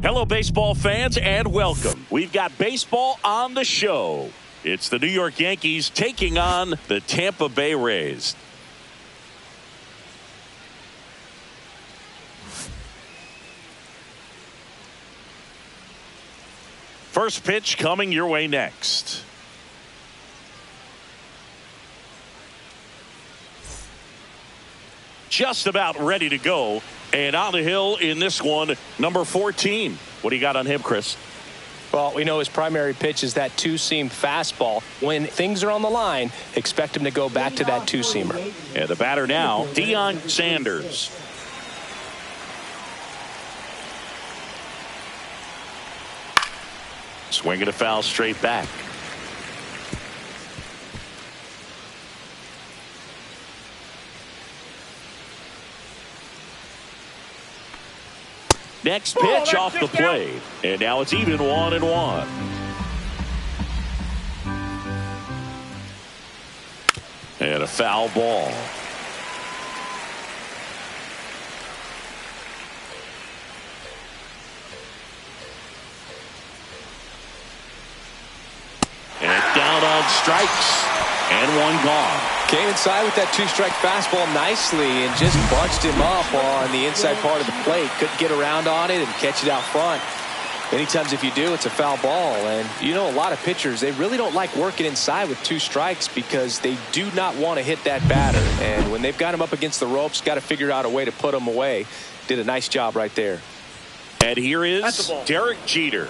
Hello, baseball fans, and welcome. We've got baseball on the show. It's the New York Yankees taking on the Tampa Bay Rays. First pitch coming your way next. Just about ready to go. And on the hill in this one, number 14. What do you got on him, Chris? Well, we know his primary pitch is that two-seam fastball. When things are on the line, expect him to go back to that two-seamer. And the batter now, Deion Sanders. Swinging a foul straight back. Next pitch off the plate. And now it's even 1-1. And a foul ball. And down on strikes. And one gone. Came inside with that two-strike fastball nicely and just bunched him up on the inside part of the plate. Couldn't get around on it and catch it out front. Many times if you do, it's a foul ball. And you know, a lot of pitchers, they really don't like working inside with two strikes because they do not want to hit that batter. And when they've got him up against the ropes, got to figure out a way to put him away. Did a nice job right there. And here is Derek Jeter.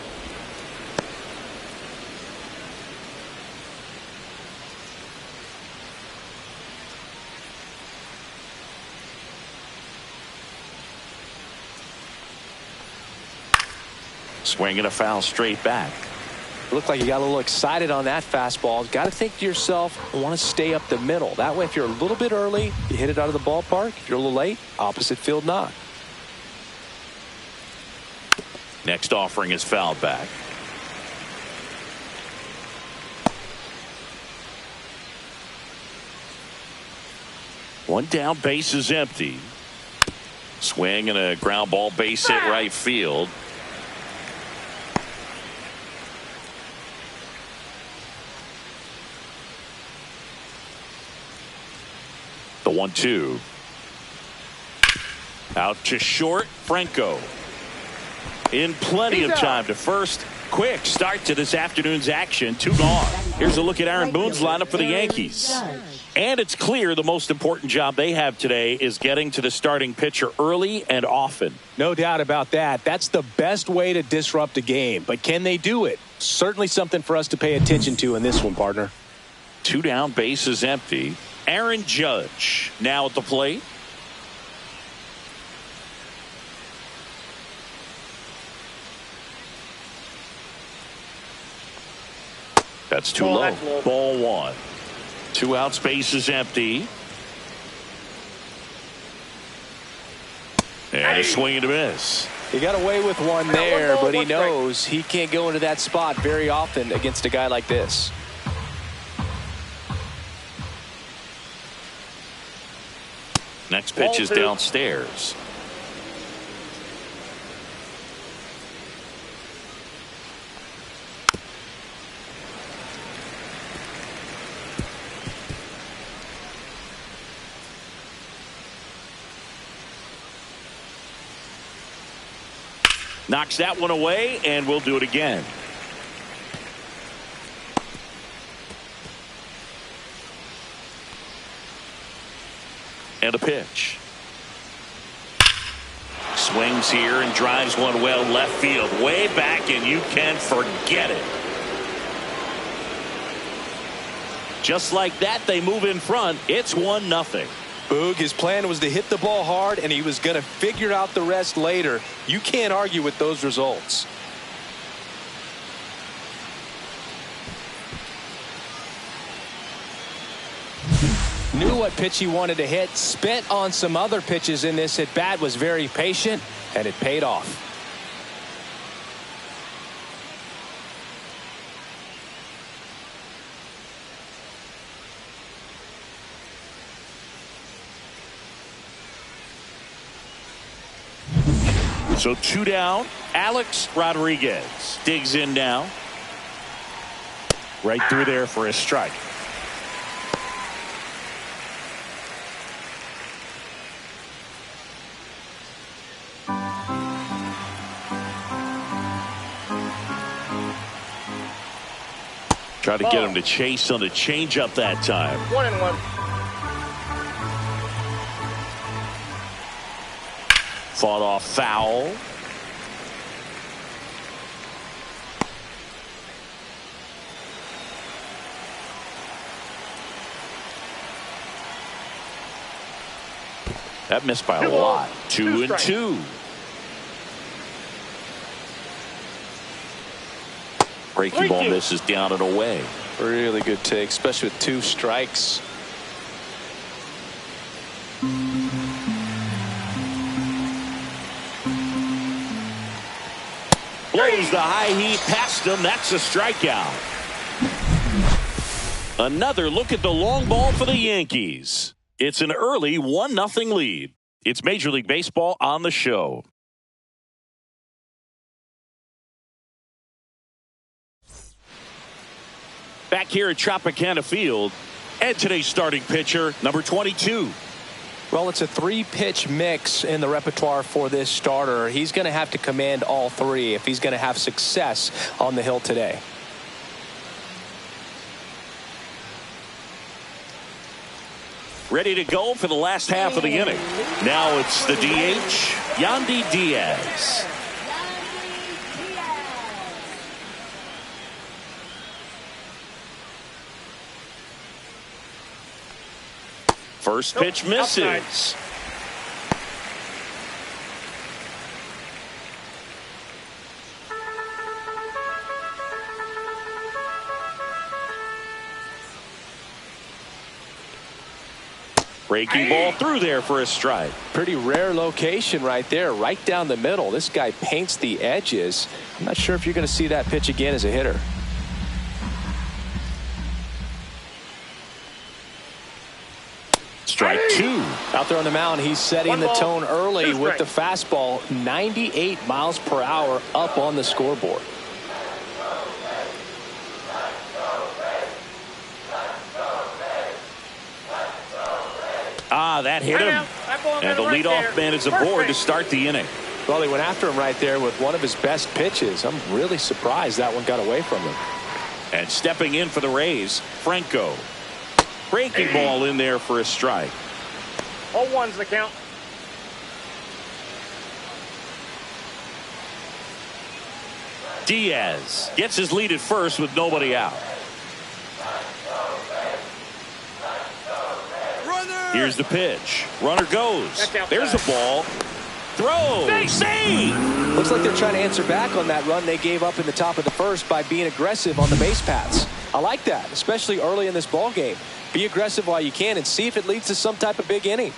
Swinging a foul straight back. Looked like you got a little excited on that fastball. Got to think to yourself, I want to stay up the middle. That way, if you're a little bit early, you hit it out of the ballpark. If you're a little late, opposite field knock. Next offering is fouled back. One down, base is empty. Swing and a ground ball, base hit right field. The 1-2. Out to short. Franco in plenty of time to first. Quick start to this afternoon's action. 2 gone. Here's a look at Aaron Boone's lineup for the Yankees. And it's clear the most important job they have today is getting to the starting pitcher early and often. No doubt about that. That's the best way to disrupt a game. But can they do it? Certainly something for us to pay attention to in this one, partner. 2 down, base is empty. Aaron Judge now at the plate. That's too low. Ball 1. 2 outs, base is empty. And a swing and a miss. He got away with one there, but he knows he can't go into that spot very often against a guy like this. Next pitch is downstairs. Knocks that one away, and we'll do it again. And a pitch. Swings here and drives one well left field, way back, and you can forget it. Just like that, they move in front. It's 1-0. Boog, his plan was to hit the ball hard, and he was going to figure out the rest later. You can't argue with those results. Knew what pitch he wanted to hit, spent on some other pitches in this at bat, was very patient, and it paid off. So 2 down. Alex Rodriguez digs in now. Right through there for a strike. Try to get him to chase on the changeup that time. 1-1. Fought off foul. That missed by a lot. 2-2. Breaking ball misses down and away. Really good take, especially with 2 strikes. Blows the high heat past him. That's a strikeout. Another look at the long ball for the Yankees. It's an early 1-0 lead. It's Major League Baseball on the show. Back here at Tropicana Field, and today's starting pitcher, number 22. Well, it's a 3-pitch mix in the repertoire for this starter. He's going to have to command all 3 if he's going to have success on the hill today. Ready to go for the last half of the inning. Now it's the DH, Yandy Diaz. First pitch misses. Breaking ball through there for a strike. Pretty rare location right there, right down the middle. This guy paints the edges. I'm not sure if you're going to see that pitch again as a hitter. Strike 2. Out there on the mound, he's setting the tone early with the fastball. 98 miles per hour up on the scoreboard. That hit him. And the leadoff man is aboard to start the inning. Well, he went after him right there with one of his best pitches. I'm really surprised that one got away from him. And stepping in for the Rays, Franco. Breaking ball in there for a strike. 0-1's the count. Diaz gets his lead at first with nobody out. Here's the pitch. Runner goes. There's the ball. Throw. Save. Looks like they're trying to answer back on that run they gave up in the top of the first by being aggressive on the base paths. I like that, especially early in this ball game. Be aggressive while you can and see if it leads to some type of big inning.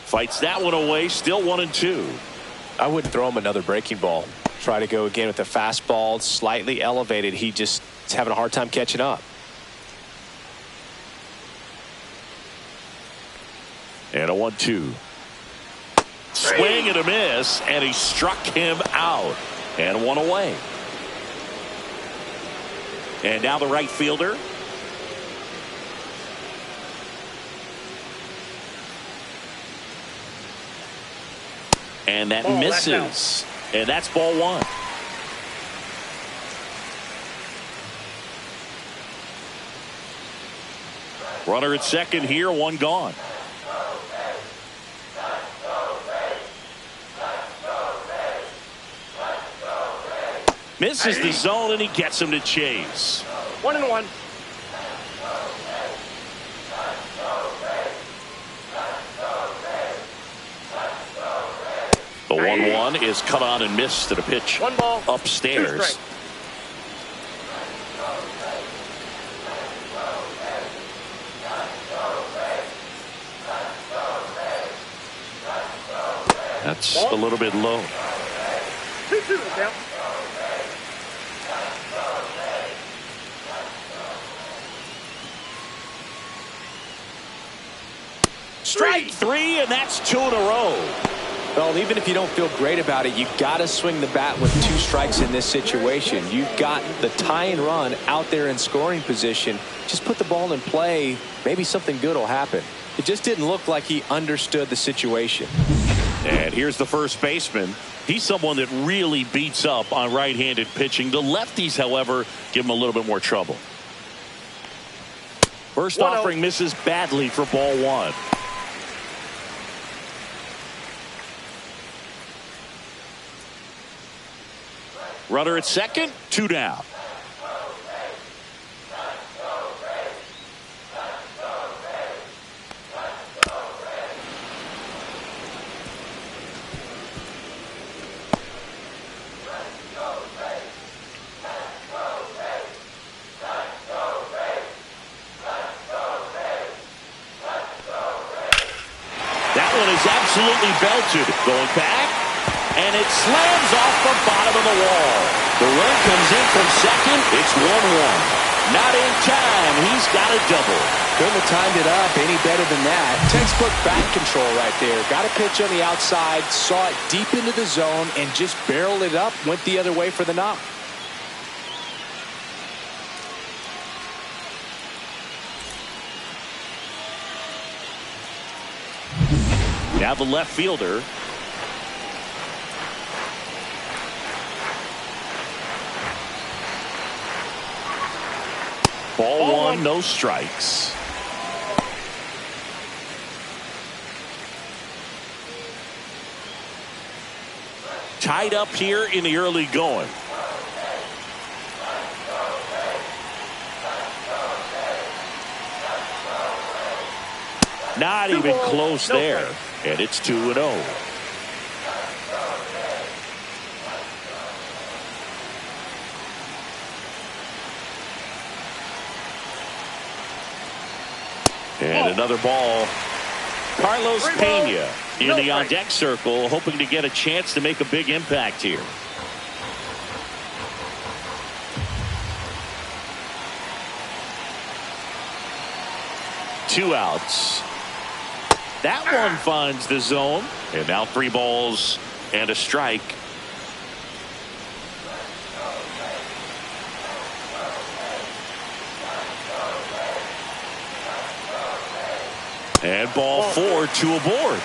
Fights that one away, still 1-2. I wouldn't throw him another breaking ball. Try to go again with the fastball, slightly elevated. He just is having a hard time catching up. And a 1-2. Swing and a miss, and he struck him out. And one away. And now the right fielder. And that misses. And that's ball 1. Runner at second here, one gone. Misses the zone, and he gets him to chase. 1-1. The 1-1 is cut on and missed at a pitch 1 ball, upstairs. 2 strikes. That's a little bit low. 2-2 the count. Strike 3, and that's 2 in a row. Well, even if you don't feel great about it, you got to swing the bat with 2 strikes in this situation. You've got the tying run out there in scoring position. Just put the ball in play. Maybe something good will happen. It just didn't look like he understood the situation. And here's the first baseman. He's someone that really beats up on right-handed pitching. The lefties, however, give him a little bit more trouble. First offering misses badly for ball 1. Runner at second, 2 down. That one is absolutely belted. Going back. And it slams off the bottom of the wall. The run comes in from second. It's 1-1. Not in time. He's got a double. Couldn't have timed it up any better than that. Textbook bat control right there. Got a pitch on the outside, saw it deep into the zone, and just barreled it up. Went the other way for the knock. Now the left fielder. Ball 1, no strikes. Tied up here in the early going. Not even close there. And it's 2-0. And another ball. Carlos Pena in the on-deck circle, hoping to get a chance to make a big impact here. Two outs. That one finds the zone. And now 3 balls and a strike. And ball 4, 2 aboard.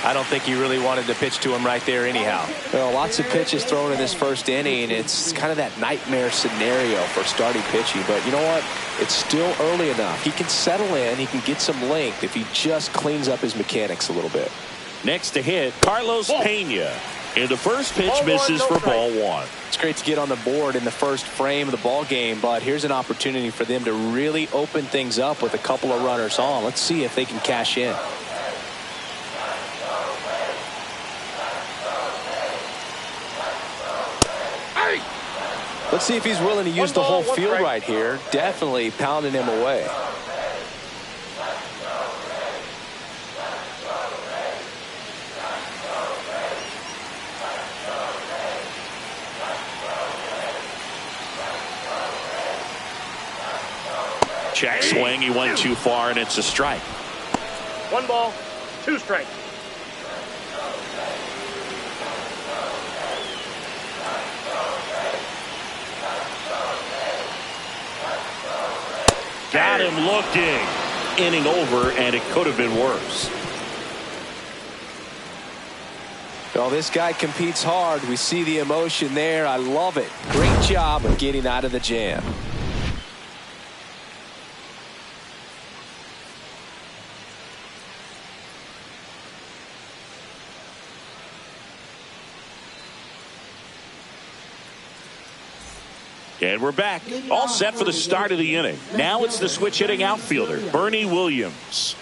I don't think he really wanted to pitch to him right there anyhow. Well, lots of pitches thrown in this first inning. It's kind of that nightmare scenario for starting pitching. But you know what? It's still early enough. He can settle in. He can get some length if he just cleans up his mechanics a little bit. Next to hit, Carlos Pena. And the first pitch misses for ball 1. It's great to get on the board in the first frame of the ball game, but here's an opportunity for them to really open things up with a couple of runners on. Let's see if they can cash in. Let's see if he's willing to use the whole field right here. Definitely pounding him away. Check swing. He went too far, and it's a strike. 1 ball, 2 strikes. Got him looking. Inning over, and it could have been worse. Well, this guy competes hard. We see the emotion there. I love it. Great job of getting out of the jam. And we're back. All set for the start of the inning. Now it's the switch hitting outfielder, Bernie Williams.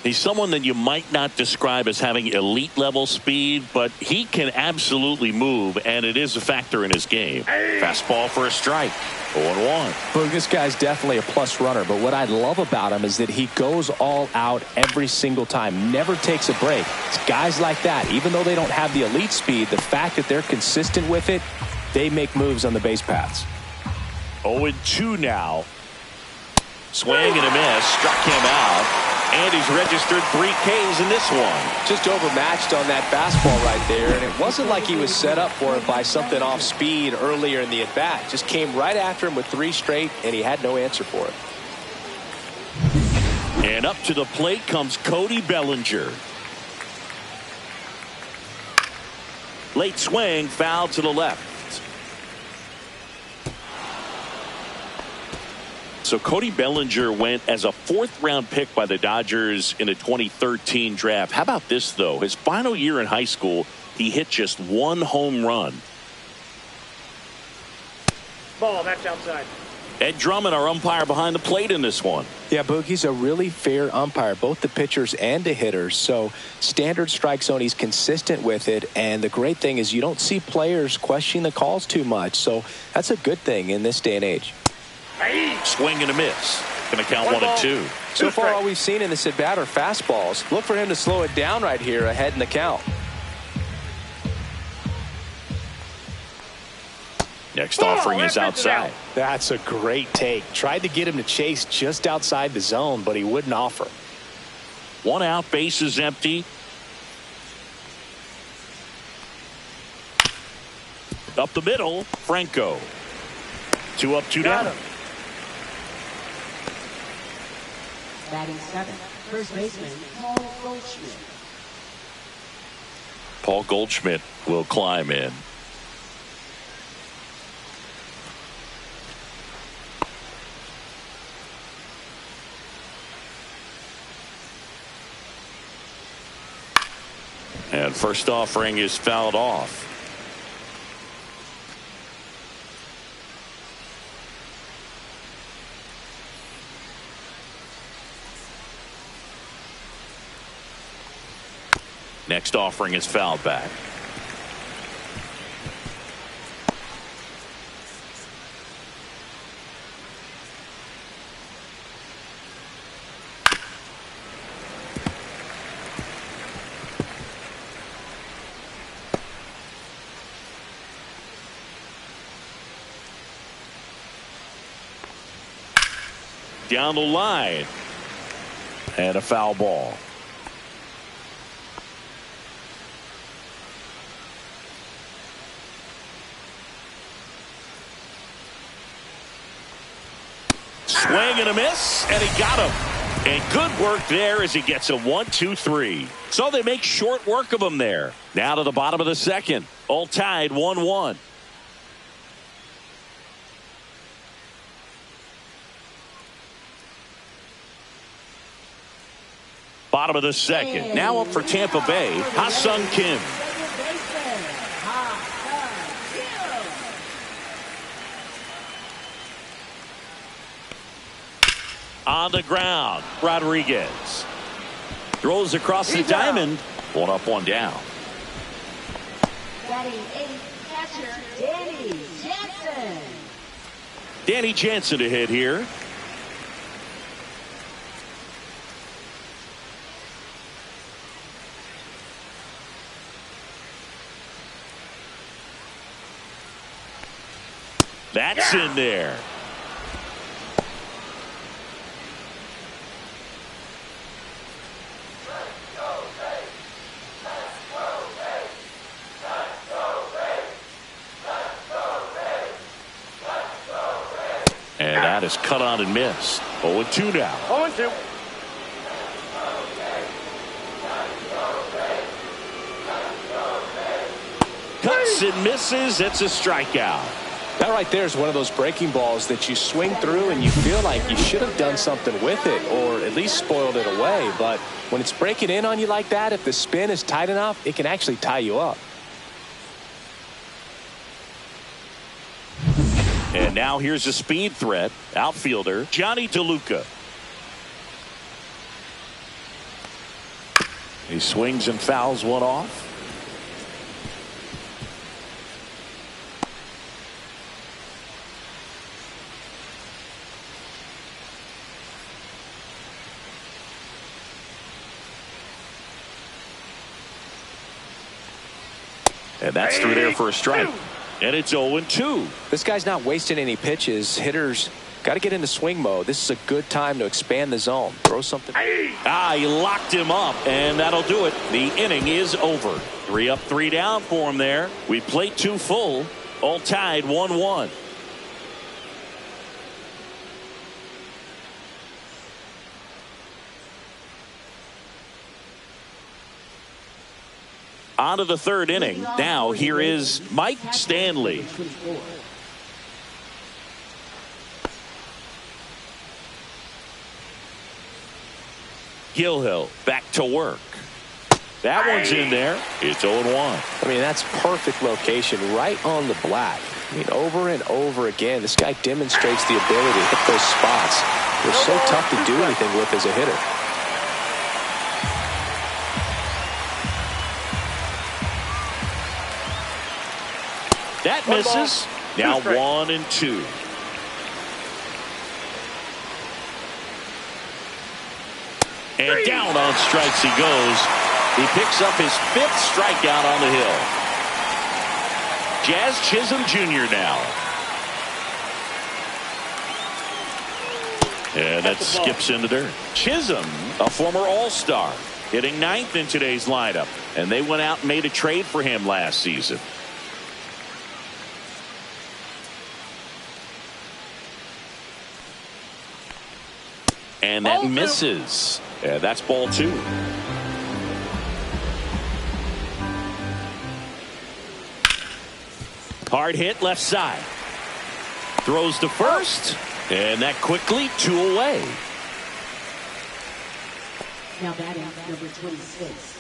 He's someone that you might not describe as having elite level speed, but he can absolutely move, and it is a factor in his game. Fastball for a strike. 0-1. Well, this guy's definitely a plus runner, but what I love about him is that he goes all out every single time, never takes a break. It's guys like that, even though they don't have the elite speed, the fact that they're consistent with it, they make moves on the base paths. 0-2 now. Swing and a miss. Struck him out. And he's registered 3 Ks in this one. Just overmatched on that fastball right there, and it wasn't like he was set up for it by something off speed earlier in the at-bat. Just came right after him with 3 straight, and he had no answer for it. And up to the plate comes Cody Bellinger. Late swing, foul to the left. So Cody Bellinger went as a 4th-round pick by the Dodgers in the 2013 draft. How about this, though? His final year in high school, he hit just 1 home run. Ball, that's outside. Ed Drummond, our umpire behind the plate in this one. Yeah, Boog, he's a really fair umpire, both the pitchers and the hitters. So standard strike zone, he's consistent with it. And the great thing is you don't see players questioning the calls too much. So that's a good thing in this day and age. Swing and a miss. Going to count 1-2. So far, all we've seen in this at-bat are fastballs. Look for him to slow it down right here ahead in the count. Next offering is outside. That's a great take. Tried to get him to chase just outside the zone, but he wouldn't offer. 1 out, base is empty. Up the middle, Franco. 2 up, 2 down. Batting 7th, first baseman Paul Goldschmidt. Paul Goldschmidt will climb in. And first offering is fouled off. Next offering is fouled back. Down the line. And a foul ball. Swing and a miss, and he got him. And good work there as he gets a 1-2-3. So they make short work of him there. Now to the bottom of the 2nd. All tied 1-1. Bottom of the 2nd. Now up for Tampa Bay, Ha-Sung Kim. On the ground, Rodriguez throws across the diamond. 1 up, 1 down. Batting 8th, catcher Danny Jansen. Danny Jansen to hit here. That's in there. And that is cut on and missed. 0-2 now. 0-2. Cuts and misses. It's a strikeout. That right there is one of those breaking balls that you swing through and you feel like you should have done something with it or at least spoiled it away. But when it's breaking in on you like that, if the spin is tight enough, it can actually tie you up. And now here's a speed threat. Outfielder Johnny DeLuca. He swings and fouls one off. And that's through there for a strike. And it's 0-2. This guy's not wasting any pitches. Hitters got to get into swing mode. This is a good time to expand the zone. Throw something. He locked him up, and that'll do it. The inning is over. 3 up, 3 down for him there. We played 2 full, all tied 1-1. On to the 3rd inning. Now here is Mike Stanley. Gilhill back to work. That one's in there. It's 0-1. I mean, that's perfect location right on the black. I mean, over and over again, this guy demonstrates the ability to hit those spots. They're so tough to do anything with as a hitter. That misses. Now 1-2. And down on strikes he goes. He picks up his 5th strikeout on the hill. Jazz Chisholm Jr. now. And that skips into dirt. Chisholm, a former All-Star, hitting 9th in today's lineup. And they went out and made a trade for him last season. And that misses. Yeah, that's ball 2. Hard hit left side. Throws to first. And that quickly 2 away. Now batting number 26.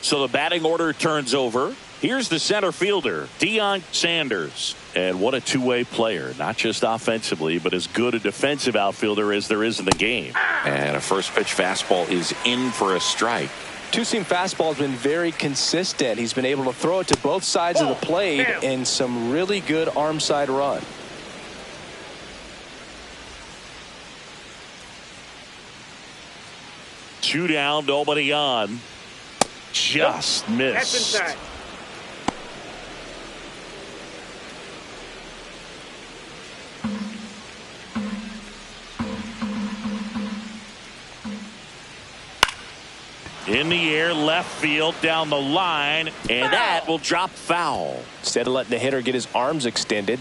So the batting order turns over. Here's the center fielder, Deion Sanders. And what a two-way player, not just offensively, but as good a defensive outfielder as there is in the game. And a first pitch fastball is in for a strike. Two-seam fastball has been very consistent. He's been able to throw it to both sides of the plate in some really good arm side run. Two down, nobody on. Just missed. That's inside. In the air, left field, down the line, and that will drop foul. Instead of letting the hitter get his arms extended,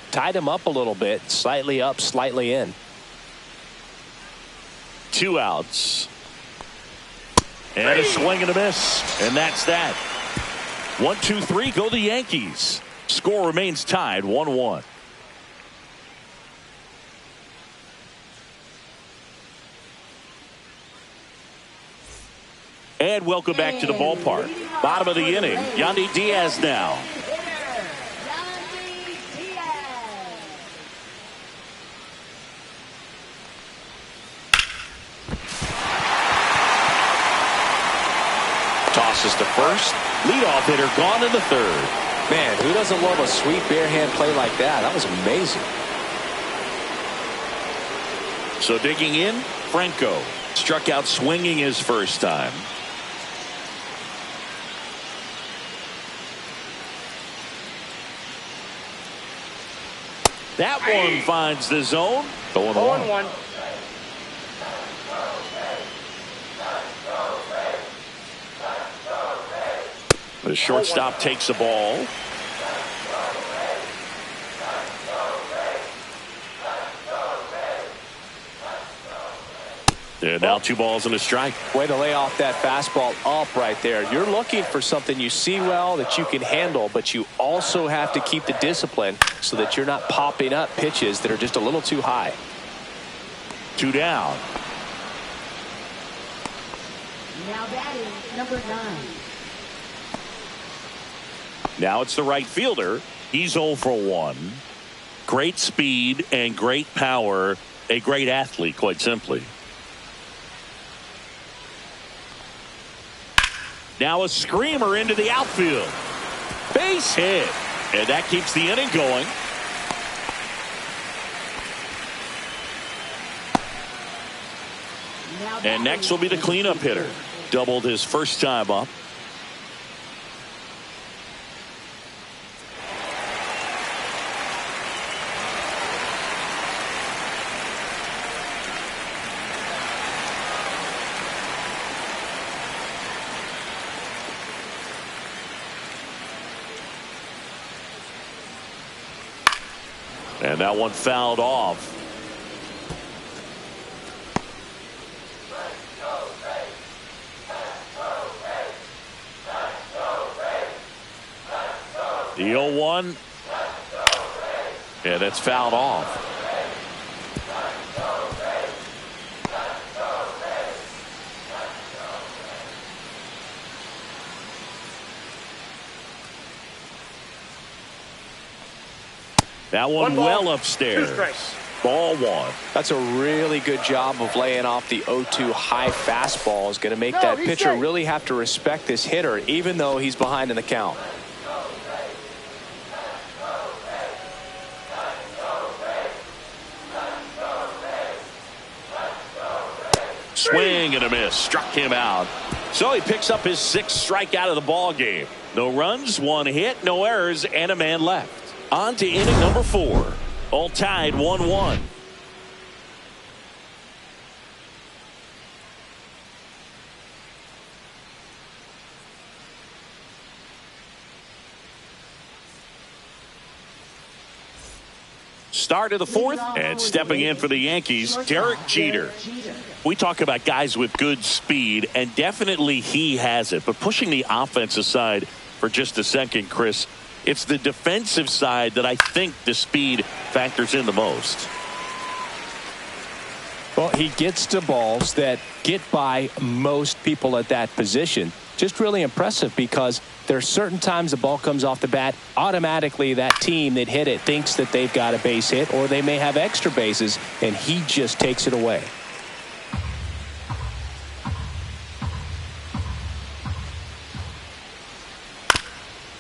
tied him up a little bit, slightly up, slightly in. 2 outs. And a swing and a miss. And that's that. 1, 2, 3, go the Yankees. Score remains tied 1-1. And welcome back to the ballpark. Bottom of the inning, Yandy Diaz now. Tosses to first. Leadoff hitter gone in the 3rd. Man, who doesn't love a sweet bare hand play like that? That was amazing. So digging in, Franco struck out swinging his first time. That one finds the zone. 0-1. The shortstop takes the ball. And now 2 balls and a strike. Way to lay off that fastball up right there. You're looking for something you see well that you can handle, but you also have to keep the discipline so that you're not popping up pitches that are just a little too high. 2 down. Now batting number 9. Now it's the right fielder. He's 0 for 1. Great speed and great power. A great athlete, quite simply. Now a screamer into the outfield. Base hit. And that keeps the inning going. And next will be the cleanup hitter. Doubled his first time up. And that one fouled off. The 0-1. And it's fouled off. That one well upstairs. 2 strikes. Ball 1. That's a really good job of laying off the 0-2 high fastball. Is going to make that pitcher really have to respect this hitter, even though he's behind in the count. Swing and a miss. Struck him out. So he picks up his 6th strikeout of the ball game. No runs, 1 hit, no errors, and a man left. On to inning number 4. All tied 1-1. Start of the 4th, and stepping in for the Yankees, Derek Jeter. We talk about guys with good speed, and definitely he has it. But pushing the offense aside for just a second, Chris, it's the defensive side that I think the speed factors in the most. Well, he gets to balls that get by most people at that position. Just really impressive because there are certain times the ball comes off the bat, automatically that team that hit it thinks that they've got a base hit or they may have extra bases, and he just takes it away.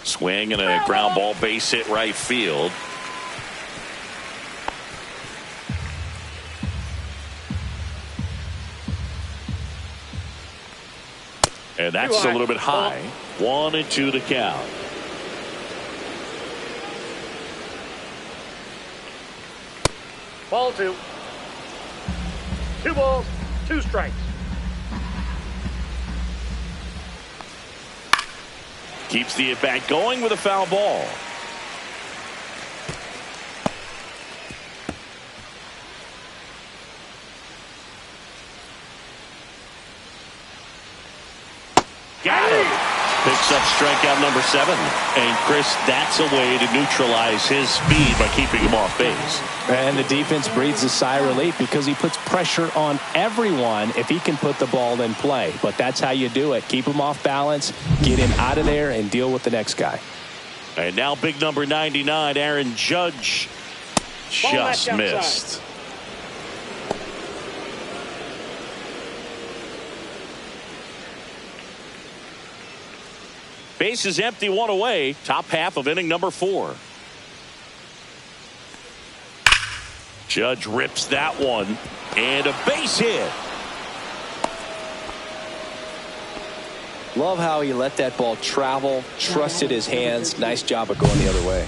Swing and a ground ball base hit right field. And that's a little bit high. 1-2 to count. Ball 2. 2 balls, 2 strikes. Keeps the at-bat going with a foul ball. Got it. Picks up strikeout number 7. And Chris, that's a way to neutralize his speed by keeping him off base. And the defense breathes a sigh of relief because he puts pressure on everyone if he can put the ball in play. But that's how you do it. Keep him off balance, get him out of there, and deal with the next guy. And now big number 99, Aaron Judge, just missed. Base is empty, 1 away. Top half of inning number 4. Judge rips that one. And a base hit. Love how he let that ball travel, trusted his hands. Nice job of going the other way.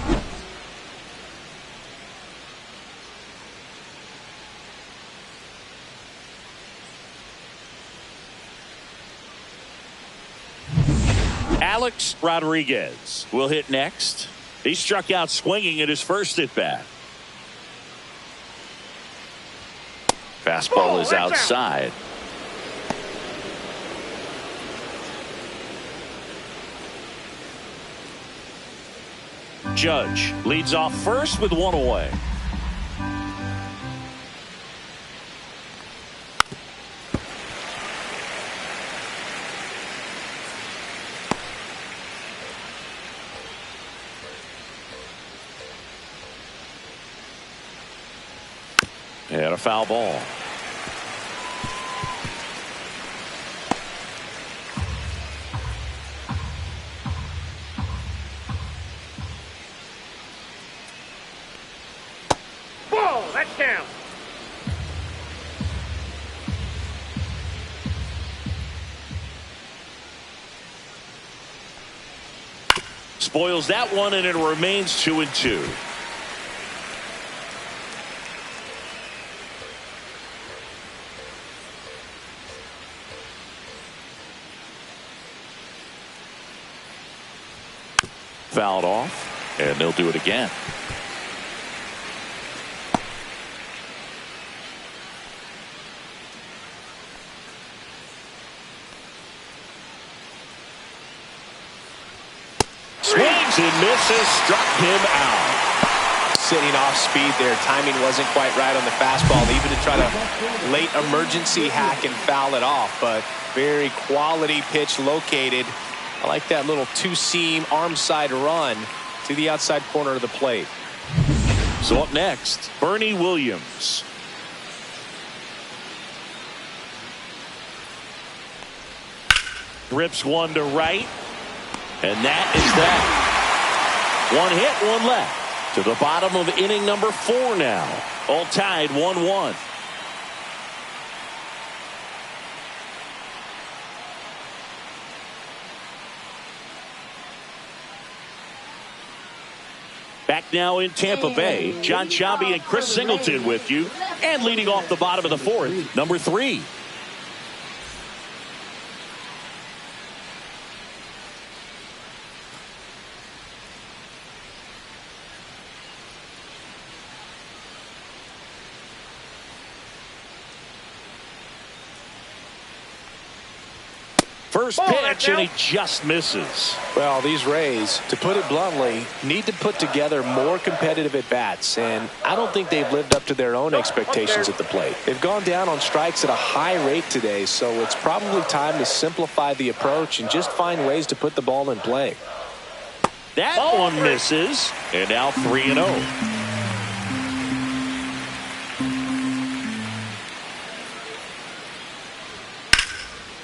Alex Rodriguez will hit next. He struck out swinging at his first at bat. Fastball is outside. Judge leads off first with 1 away. And a foul ball. Strike count. Spoils that one, and it remains 2-2. Fouled off, and they'll do it again. Swings and misses, struck him out. Sitting off speed there. Timing wasn't quite right on the fastball, even to try to late emergency hack and foul it off. But very quality pitch located. I like that little two-seam arm side run to the outside corner of the plate. So up next, Bernie Williams. Rips one to right. And that is that. One hit, one left. To the bottom of inning number 4 now. All tied 1-1. Back now in Tampa Bay, John Sciambi and Chris Singleton with you. And leading off the bottom of the 4th, number 3. First pitch, and he just misses. Well, these Rays, to put it bluntly, need to put together more competitive at-bats, and I don't think they've lived up to their own expectations at the plate. They've gone down on strikes at a high rate today, so it's probably time to simplify the approach and just find ways to put the ball in play. That one misses, and now 3-0.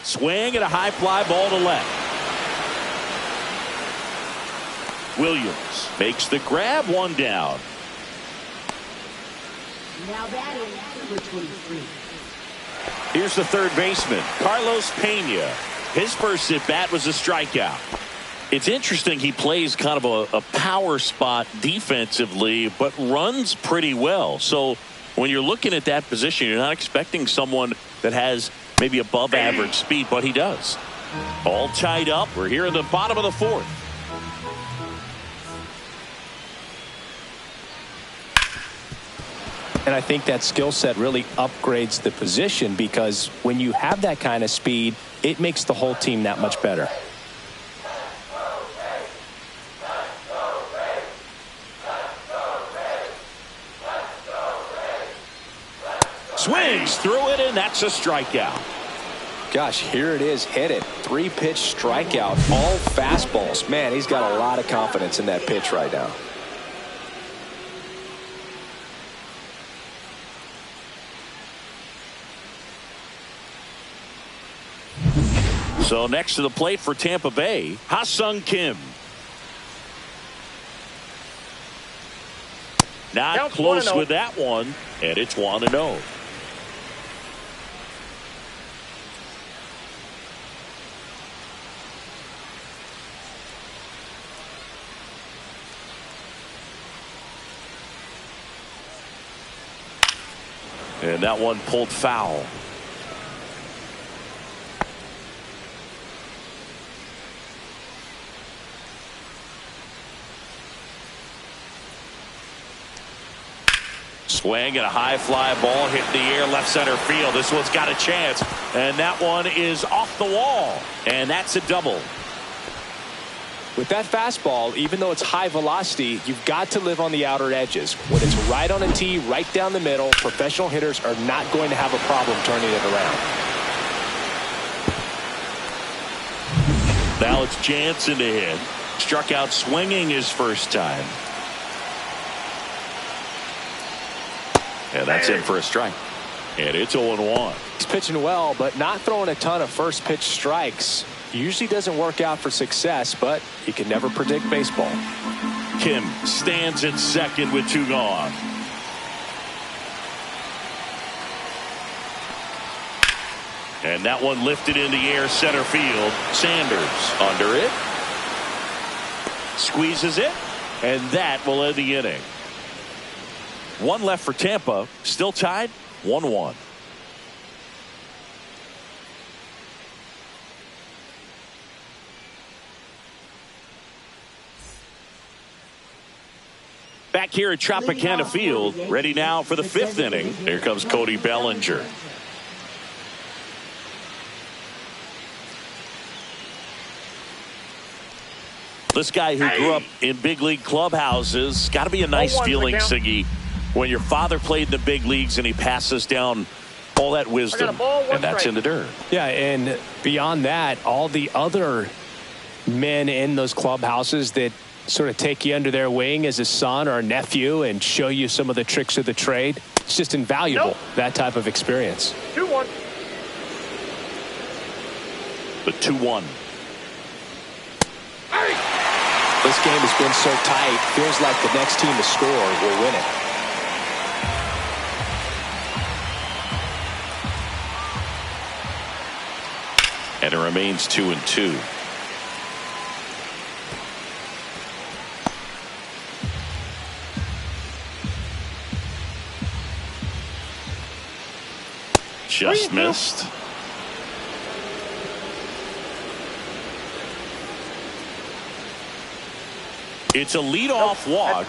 Swing and a high fly ball to left. Williams makes the grab, one down. Now batting, number 23. Here's the third baseman, Carlos Pena. His first at bat was a strikeout. It's interesting, he plays kind of a power spot defensively, but runs pretty well. So when you're looking at that position, you're not expecting someone that has maybe above average speed, but he does. All tied up. We're here in the bottom of the 4th. And I think that skill set really upgrades the position, because when you have that kind of speed, it makes the whole team that much better. Swings through it, and that's a strikeout. Gosh, here it is. Hit it. 3-pitch strikeout. All fastballs. Man, he's got a lot of confidence in that pitch right now. So next to the plate for Tampa Bay, Ha-Sung Kim. Not close with that one, and it's 1-0. And that one pulled foul. Swing and a high fly ball hit in the air left center field. This one's got a chance, and that one is off the wall, and that's a double. With that fastball, even though it's high velocity, you've got to live on the outer edges. When it's right on a tee, right down the middle, professional hitters are not going to have a problem turning it around. Now it's Jansen to hit. Struck out swinging his first time. And that's in for a strike. And it's 0-1. He's pitching well, but not throwing a ton of first pitch strikes. Usually doesn't work out for success, but you can never predict baseball. Kim stands at second with 2 gone. And that one lifted in the air, center field. Sanders under it. Squeezes it. And that will end the inning. One left for Tampa. Still tied 1-1. Back here at Tropicana Field, ready now for the 5th inning. Here comes Cody Bellinger. This guy who grew up in big league clubhouses, got to be a nice feeling, Siggy, when your father played in the big leagues and he passes down all that wisdom, and that's in the dirt. Yeah, and beyond that, all the other men in those clubhouses that sort of take you under their wing as a son or a nephew and show you some of the tricks of the trade. It's just invaluable, that type of experience. 2-1. The 2-1. This game has been so tight, feels like the next team to score will win it. And it remains 2-2. Just missed. It's a leadoff walk,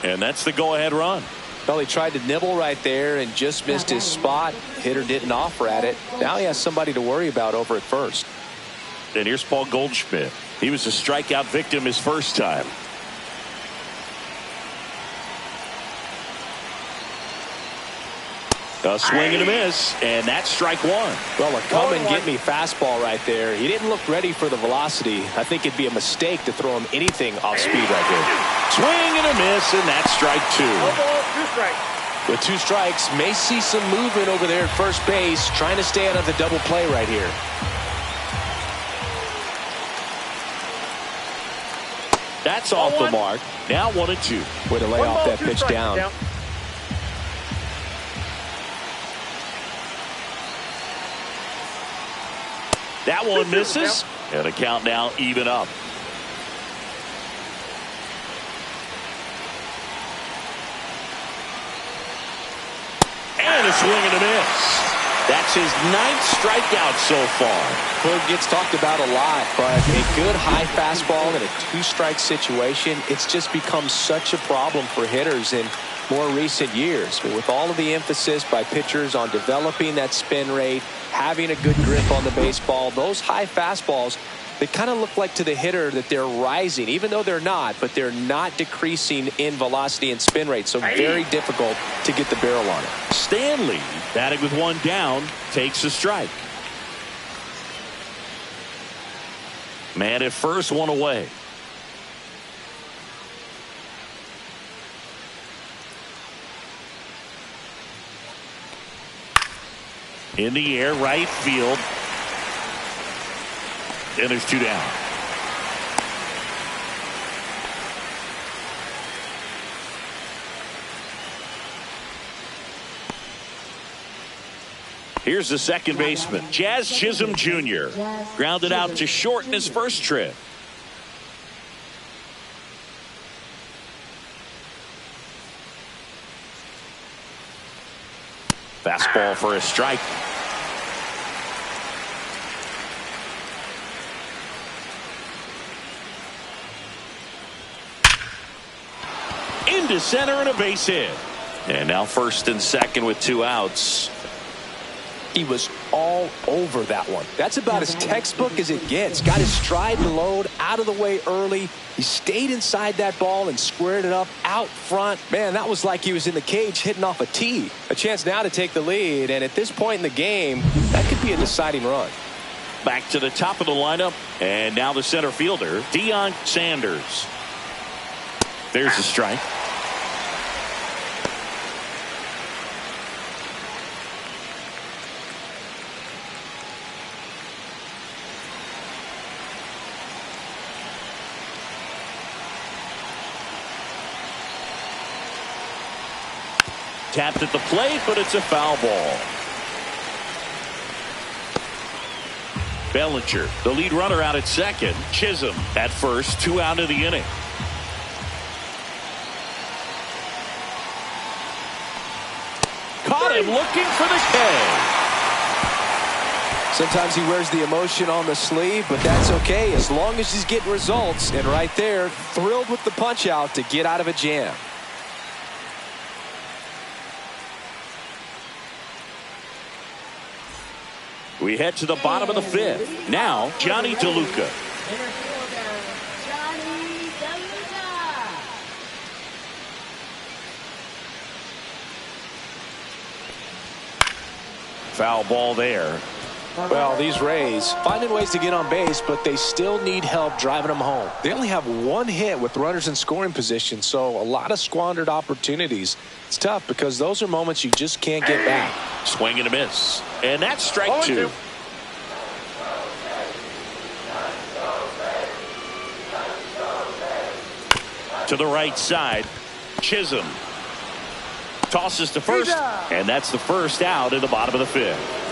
and that's the go-ahead run. Well, he tried to nibble right there and just missed his spot. Hitter didn't offer at it. Now he has somebody to worry about over at first. And here's Paul Goldschmidt. He was a strikeout victim his first time. A swing and a miss, and that's strike one. Well, a come-and-get-me fastball right there. He didn't look ready for the velocity. I think it'd be a mistake to throw him anything off speed right here. Swing and a miss, and that's strike two. 2 strikes. With 2 strikes, may see some movement over there at first base, trying to stay out of the double play right here. That's off the mark. Now 1-2. Way to lay off that pitch down. That one misses, and the count now even up. And a swing and a miss. That's his 9th strikeout so far. Well, it gets talked about a lot, but a good high fastball in a 2-strike situation, it's just become such a problem for hitters in more recent years. But with all of the emphasis by pitchers on developing that spin rate, having a good grip on the baseball, those high fastballs, they kind of look like to the hitter that they're rising, even though they're not, but they're not decreasing in velocity and spin rate. So very difficult to get the barrel on it. Stanley, batting with 1 down, takes a strike. Man at first, 1 away. In the air, right field. And there's 2 down. Here's the second baseman, Jazz Chisholm Jr. Grounded out to short in his first trip. Fastball for a strike. Into center and a base hit. And now first and second with 2 outs. He was all over that one. That's about as textbook as it gets. Got his stride and load out of the way early. He stayed inside that ball and squared it up out front. Man, that was like he was in the cage hitting off a tee. A chance now to take the lead, and at this point in the game, that could be a deciding run. Back to the top of the lineup, and now the center fielder, Deion Sanders. There's a strike. Tapped at the plate, but it's a foul ball. Bellinger, the lead runner, out at second. Chisholm at first, 2 out of the inning. Caught him looking for the K. Sometimes he wears the emotion on the sleeve, but that's okay as long as he's getting results. And right there, thrilled with the punch out to get out of a jam. We head to the bottom of the 5th. Now, Johnny DeLuca. Foul ball there. Well, these Rays finding ways to get on base, but they still need help driving them home. They only have 1 hit with runners in scoring position, so a lot of squandered opportunities. It's tough because those are moments you just can't get back. Swing and a miss. And that's strike 2. To the right side, Chisholm tosses to first, and that's the first out in the bottom of the 5th.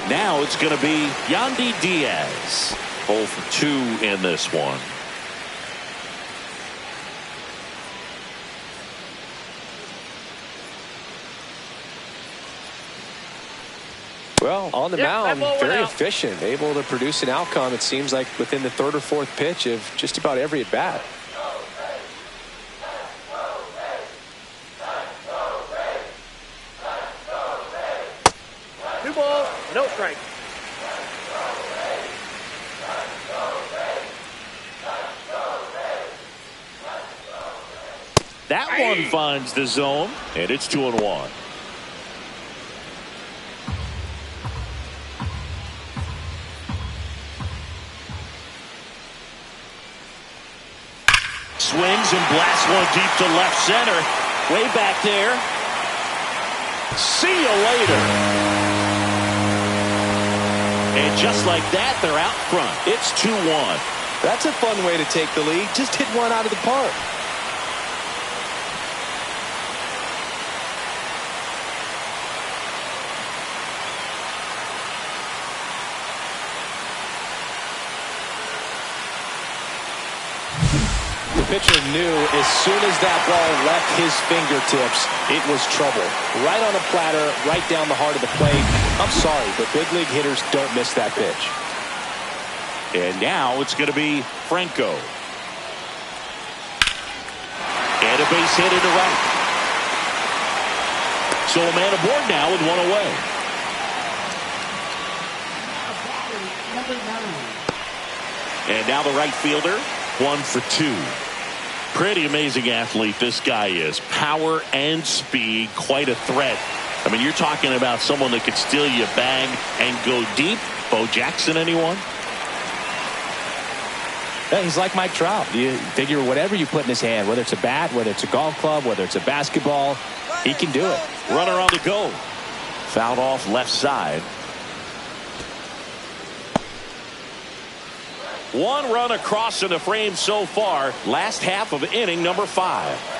Now it's going to be Yandy Diaz. 0 for 2 in this one. Well, on the mound, very efficient, able to produce an outcome, it seems like, within the 3rd or 4th pitch of just about every at-bat. No strike. That one finds the zone, and it's 2-1. Swings and blasts one deep to left center. Way back there. See you later. And just like that, they're out front. It's 2-1. That's a fun way to take the lead. Just hit one out of the park. The pitcher knew as soon as that ball left his fingertips, it was trouble. Right on a platter, right down the heart of the plate. I'm sorry, but big league hitters don't miss that pitch. And now it's going to be Franco. And a base hit into right. So a man aboard now with 1 away. And now the right fielder, 1 for 2. Pretty amazing athlete this guy is. Power and speed, quite a threat. I mean, you're talking about someone that could steal you a bag and go deep. Bo Jackson, anyone? Yeah, he's like Mike Trout. You figure whatever you put in his hand, whether it's a bat, whether it's a golf club, whether it's a basketball, he can do it. Runner on the go. Fouled off left side. 1 run across in the frame so far. Last half of inning number 5.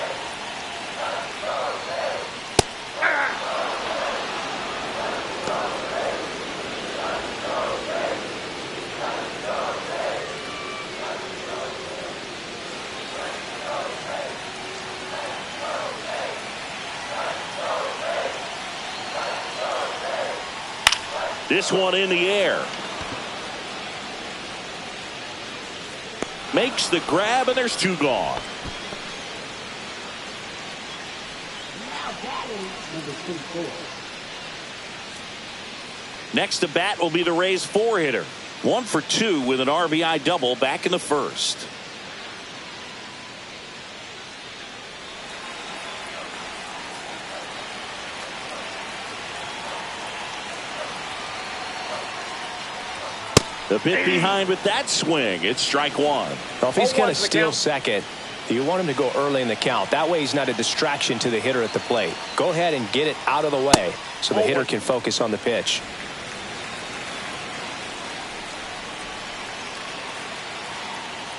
This one in the air. Makes the grab, and there's 2 gone. Next to bat will be the Rays 4-hitter. 1 for 2 with an RBI double back in the 1st. The pit behind with that swing. It's strike 1. Well, if he's going to steal second, you want him to go early in the count. That way he's not a distraction to the hitter at the plate. Go ahead and get it out of the way so the hitter can focus on the pitch.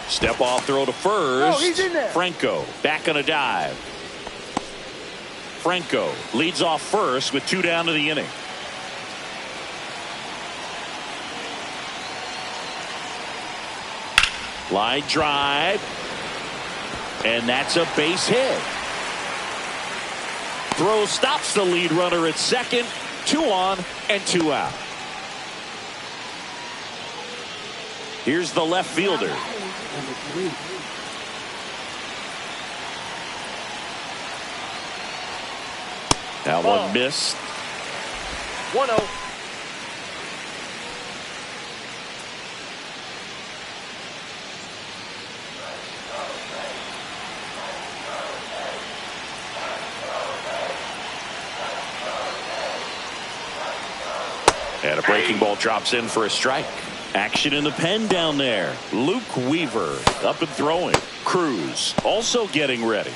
Step off throw to first. Oh, he's in there. Franco back on a dive. Franco leads off first with 2 down to the inning. Line drive. And that's a base hit. Throw stops the lead runner at second. 2 on and 2 out. Here's the left fielder. That one missed. 1-0. And a breaking ball drops in for a strike. Action in the pen down there. Luke Weaver up and throwing. Cruz also getting ready.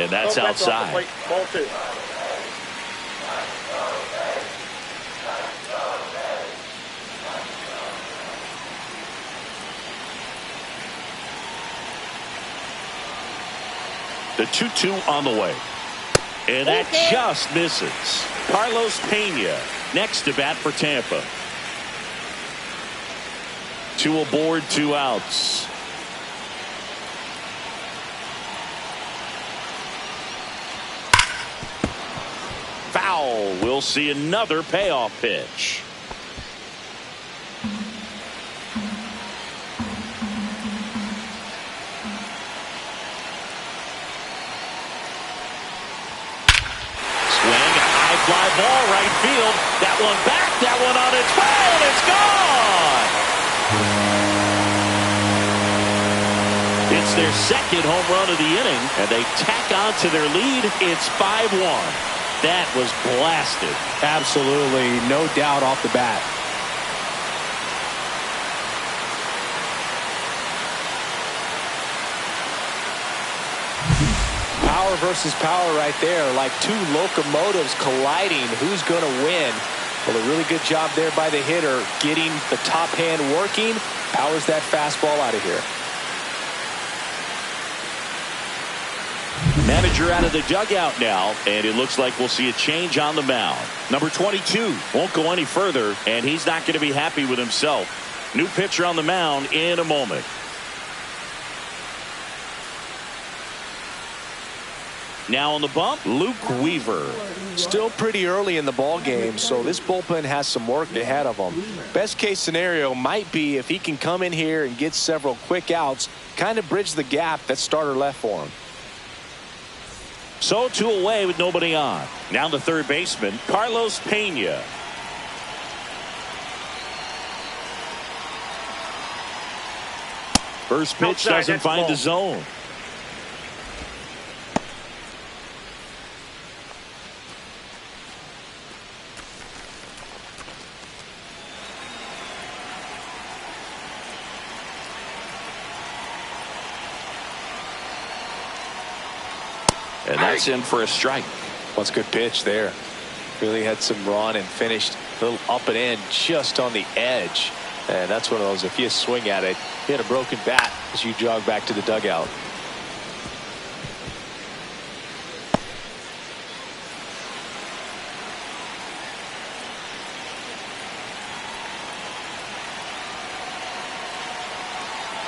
And that's outside. Ball 2. The 2-2 on the way. And that just misses. Carlos Pena next to bat for Tampa. 2 aboard, 2 outs. Foul. We'll see another payoff pitch. Swing, a high fly ball, right field. That one back, that one on its way, and it's gone. It's their second home run of the inning, and they tack on to their lead. It's 5-1. That was blasted. Absolutely, no doubt off the bat. Power versus power right there, like 2 locomotives colliding. Who's going to win? Well, a really good job there by the hitter, getting the top hand working. Powers that fastball out of here. Manager out of the dugout now, and it looks like we'll see a change on the mound. Number 22 won't go any further, and he's not going to be happy with himself. New pitcher on the mound in a moment. Now on the bump, Luke Weaver. Still pretty early in the ball game, so this bullpen has some work ahead of them. Best case scenario might be if he can come in here and get several quick outs, kind of bridge the gap that starter left for him. So 2 away with nobody on. Now the third baseman, Carlos Pena. First pitch Outside, doesn't find ball. the zone. And that's in for a strike. What's a good pitch there. Really had some run and finished a little up and in just on the edge. And that's one of those, if you swing at it, hit a broken bat as you jog back to the dugout.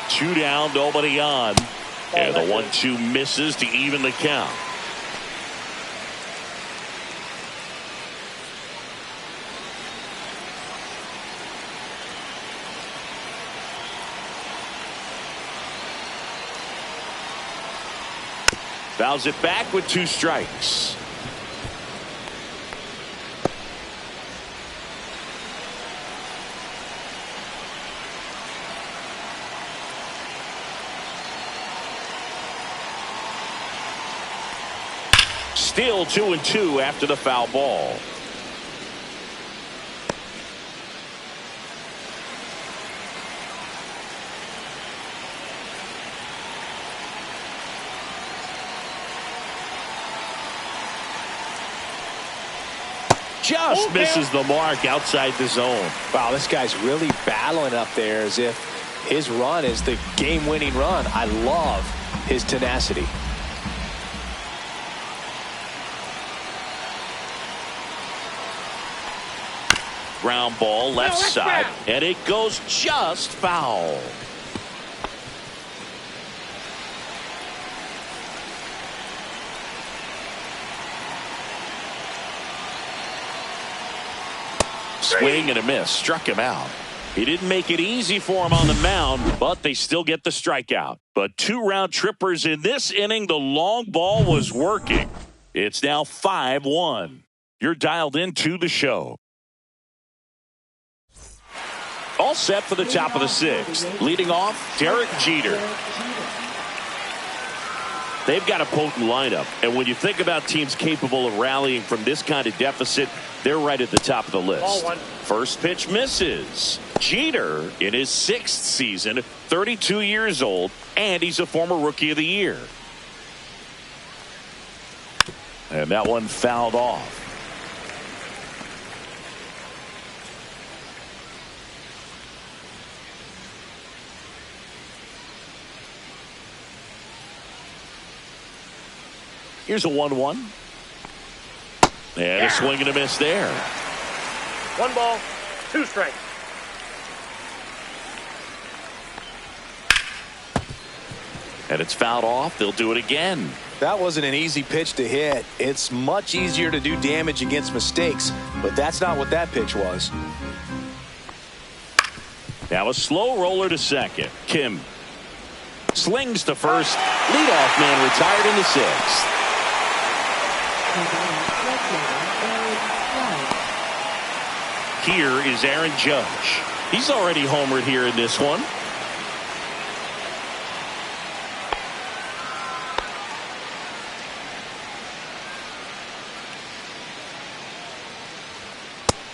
Two down, nobody on. And the 1-2 misses to even the count. Fouls it back with 2 strikes. Still 2-2 after the foul ball. Just misses the mark outside the zone. Wow, this guy's really battling up there as if his run is the game-winning run. I love his tenacity. Ground ball left side, and it goes just foul. Swing and a miss. Struck him out. He didn't make it easy for him on the mound, but they still get the strikeout. But 2 round trippers in this inning. The long ball was working. It's now 5-1. You're dialed into the show. All set for the top of the 6th. Leading off, Derek Jeter. They've got a potent lineup, and when you think about teams capable of rallying from this kind of deficit, they're right at the top of the list. First pitch misses. Jeter in his 6th season, 32 years old, and he's a former Rookie of the Year. And that one fouled off. Here's a 1-1. And a swing and a miss there. 1 ball, 2 strikes. And it's fouled off. They'll do it again. That wasn't an easy pitch to hit. It's much easier to do damage against mistakes, but that's not what that pitch was. Now a slow roller to second. Kim slings to first. Leadoff man retired in the 6th. Here is Aaron Judge. He's already homered here in this one.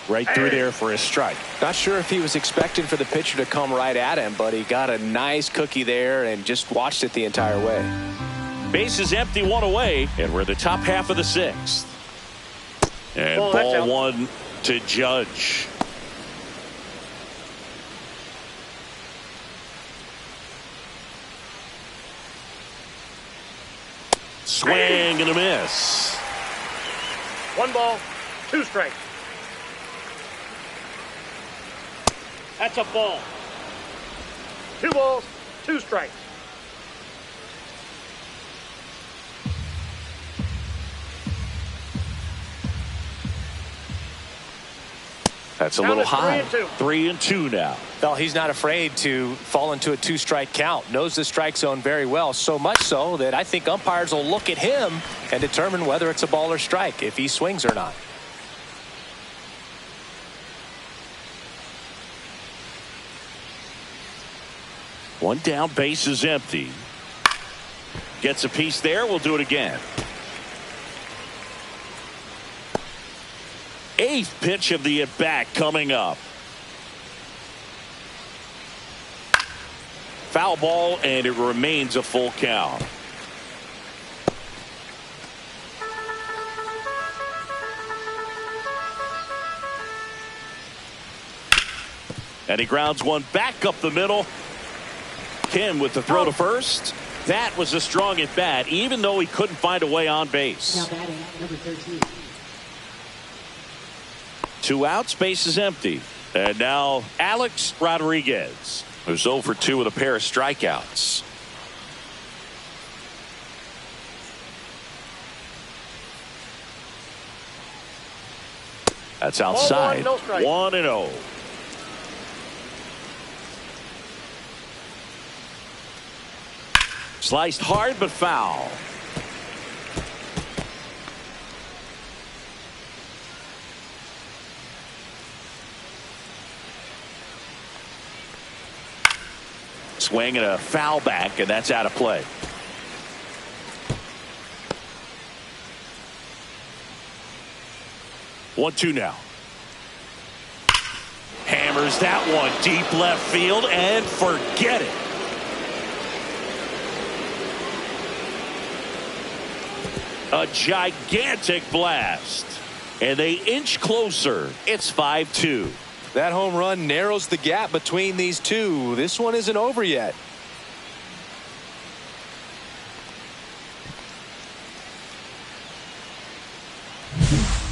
Right through there for a strike. Not sure if he was expecting for the pitcher to come right at him, but he got a nice cookie there and just watched it the entire way. Bases empty, 1 away, and we're the top half of the 6th. And ball 1 to Judge. Swing and a miss. 1 ball, 2 strikes. That's a ball. 2 balls, 2 strikes. That's a little high. 3-2 now. Well, he's not afraid to fall into a 2-strike count. Knows the strike zone very well. So much so that I think umpires will look at him and determine whether it's a ball or strike, if he swings or not. One down, base is empty. Gets a piece there. We'll do it again. 8th pitch of the at-bat coming up. Foul ball, and it remains a full count. And he grounds one back up the middle. Kim with the throw to first. That was a strong at-bat, even though he couldn't find a way on base. Now batting, number 13. 2 outs, base is empty. And now Alex Rodriguez, who's 0 for 2 with a pair of strikeouts. That's outside. 1-0. Sliced hard but foul. Swing and a foul back, and that's out of play. One, 2 now. Hammers that one deep left field and forget it. A gigantic blast. And they inch closer. It's 5-2. That home run narrows the gap between these two. This one isn't over yet.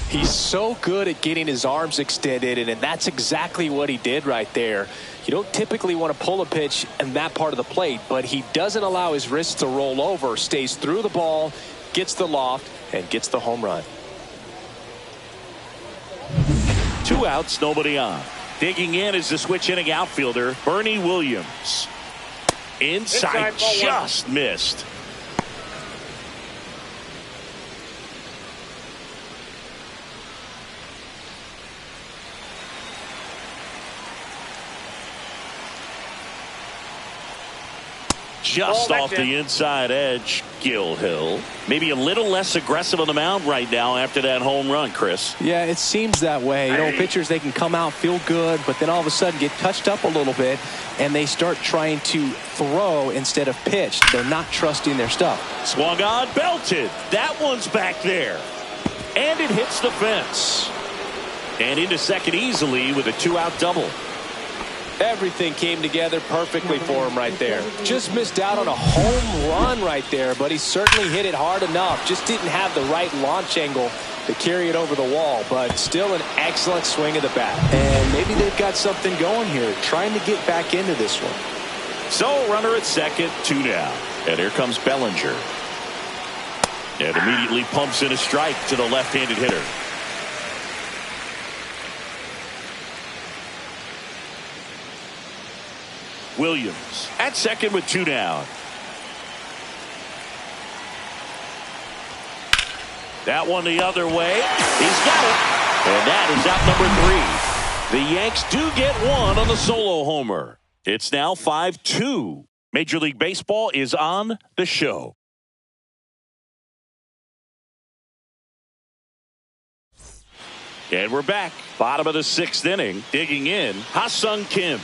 He's so good at getting his arms extended, and that's exactly what he did right there. You don't typically want to pull a pitch in that part of the plate, but he doesn't allow his wrists to roll over, stays through the ball, gets the loft, and gets the home run. 2 outs, nobody on. Digging in is the switch inning outfielder, Bernie Williams. Inside just missed. Just off the inside edge, Gilhill. Maybe a little less aggressive on the mound right now after that home run, Chris. Yeah, it seems that way. You know, pitchers, they can come out, feel good, but then all of a sudden get touched up a little bit, and they start trying to throw instead of pitch. They're not trusting their stuff. Swung on, belted. That one's back there. And it hits the fence. And into second easily with a 2-out double. Everything came together perfectly for him right there. Just missed out on a home run right there, but he certainly hit it hard enough. Just didn't have the right launch angle to carry it over the wall, but still an excellent swing of the bat. And maybe they've got something going here, trying to get back into this one. So runner at second, 2 down. And here comes Bellinger. And immediately pumps in a strike to the left-handed hitter. Williams at second with 2 down. That one the other way. He's got it. And that is out number 3. The Yanks do get one on the solo homer. It's now 5-2. Major League Baseball is on the show. And we're back. Bottom of the 6th inning. Digging in, Ha-Sung Kim.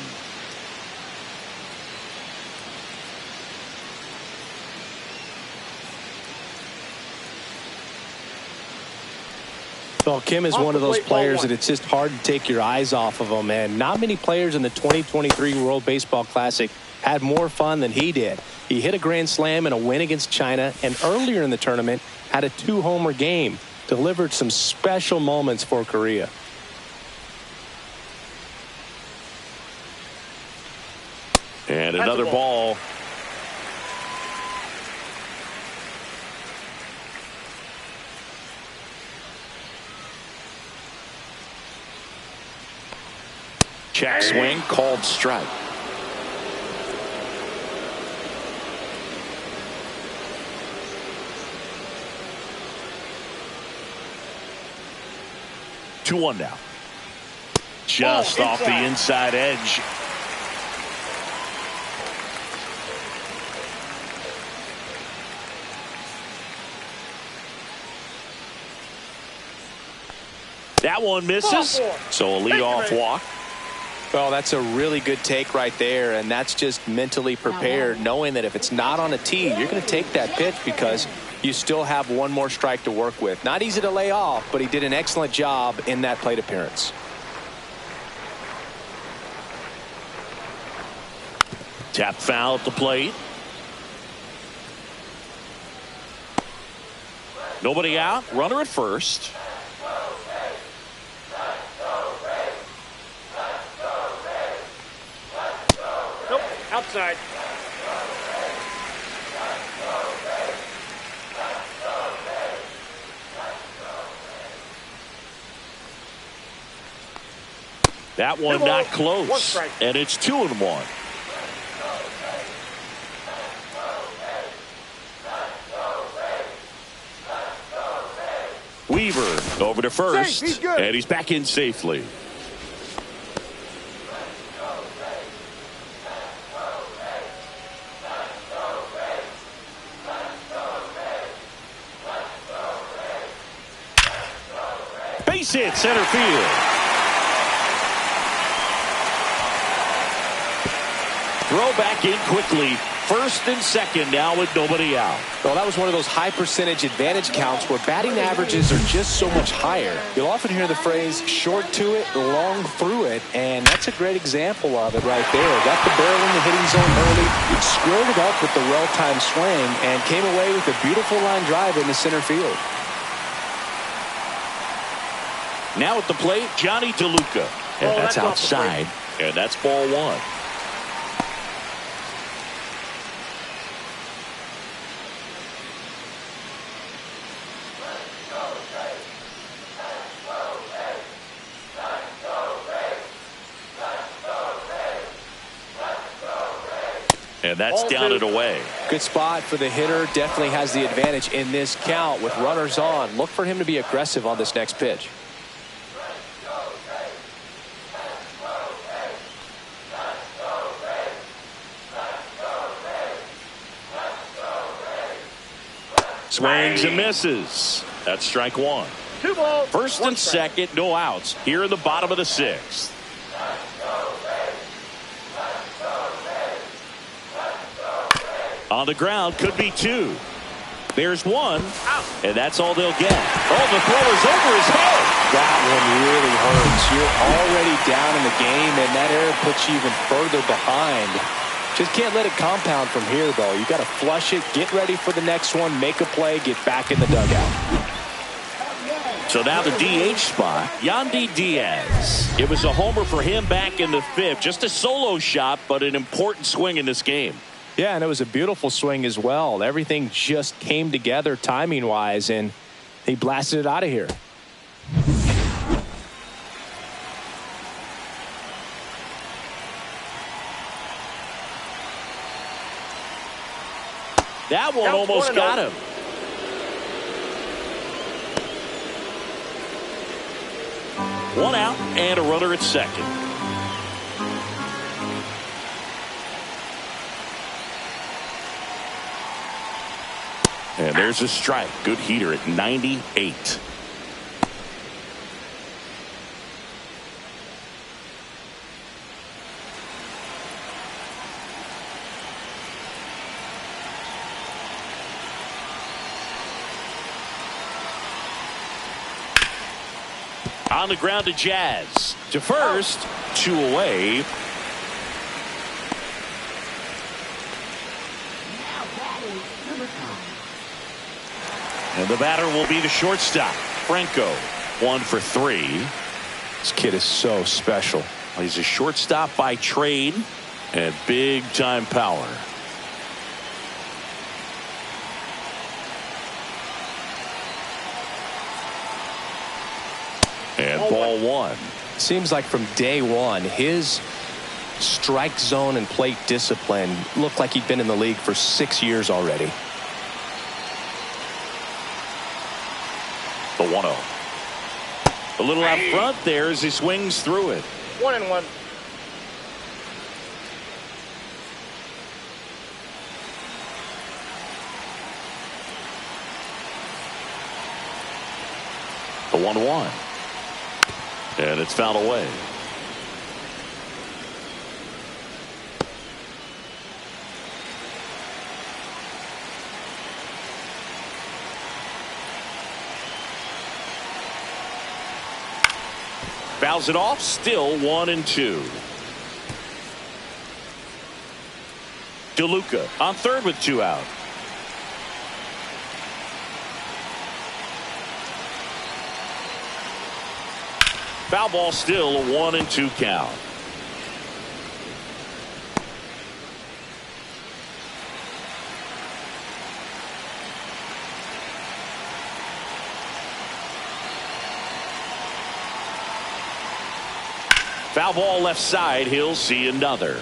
Well, Kim is one of those players that it's just hard to take your eyes off of him, and not many players in the 2023 World Baseball Classic had more fun than he did. He hit a grand slam in a win against China, and earlier in the tournament had a 2-homer game, delivered some special moments for Korea. And another ball. Check swing, called strike. 2-1 now. Just off the inside edge. That one misses. So a leadoff walk. Well, that's a really good take right there, and that's just mentally prepared, knowing that if it's not on a tee, you're going to take that pitch because you still have one more strike to work with. Not easy to lay off, but he did an excellent job in that plate appearance. Tap foul at the plate. Nobody out. Runner at first. Outside. That one not close. And it's 2-1. Weaver over to first. And he's back in safely. Base hit center field. Throw back in quickly. First and second now with nobody out. Well, that was one of those high percentage advantage counts where batting averages are just so much higher. You'll often hear the phrase short to it, long through it, and that's a great example of it right there. Got the barrel in the hitting zone early, squared it up with the well-timed swing, and came away with a beautiful line drive into center field. Now at the plate, Johnny DeLuca. And that's outside, and that's ball one. And that's down and away. Good spot for the hitter. Definitely has the advantage in this count with runners on. Look for him to be aggressive on this next pitch. Swings and misses. That's strike one. 2 balls. First and second, no outs here in the bottom of the sixth. On the ground, could be two. There's one, and that's all they'll get. Oh, the throw is over his head. That one really hurts. You're already down in the game, and that error puts you even further behind. Just can't let it compound from here, though. You got to flush it, get ready for the next one, make a play, get back in the dugout. So now the DH spot, Yandy Diaz. It was a homer for him back in the fifth. Just a solo shot, but an important swing in this game. Yeah, and it was a beautiful swing as well. Everything just came together timing-wise, and he blasted it out of here. That one almost got him. One out and a runner at second. And there's a strike. Good heater at 98. On the ground to Jazz. To first, 2 away. And the batter will be the shortstop, Franco. 1 for 3. This kid is so special. He's a shortstop by trade and big time power. And ball one. Seems like from day one, his strike zone and plate discipline looked like he'd been in the league for 6 years already. The 1-0. A little out front there as he swings through it. 1-1. The 1-1. And it's fouled away. Fouls it off. Still 1-2. DeLuca on third with 2 out. Foul ball, still a 1-2 count. Foul ball left side. He'll see another.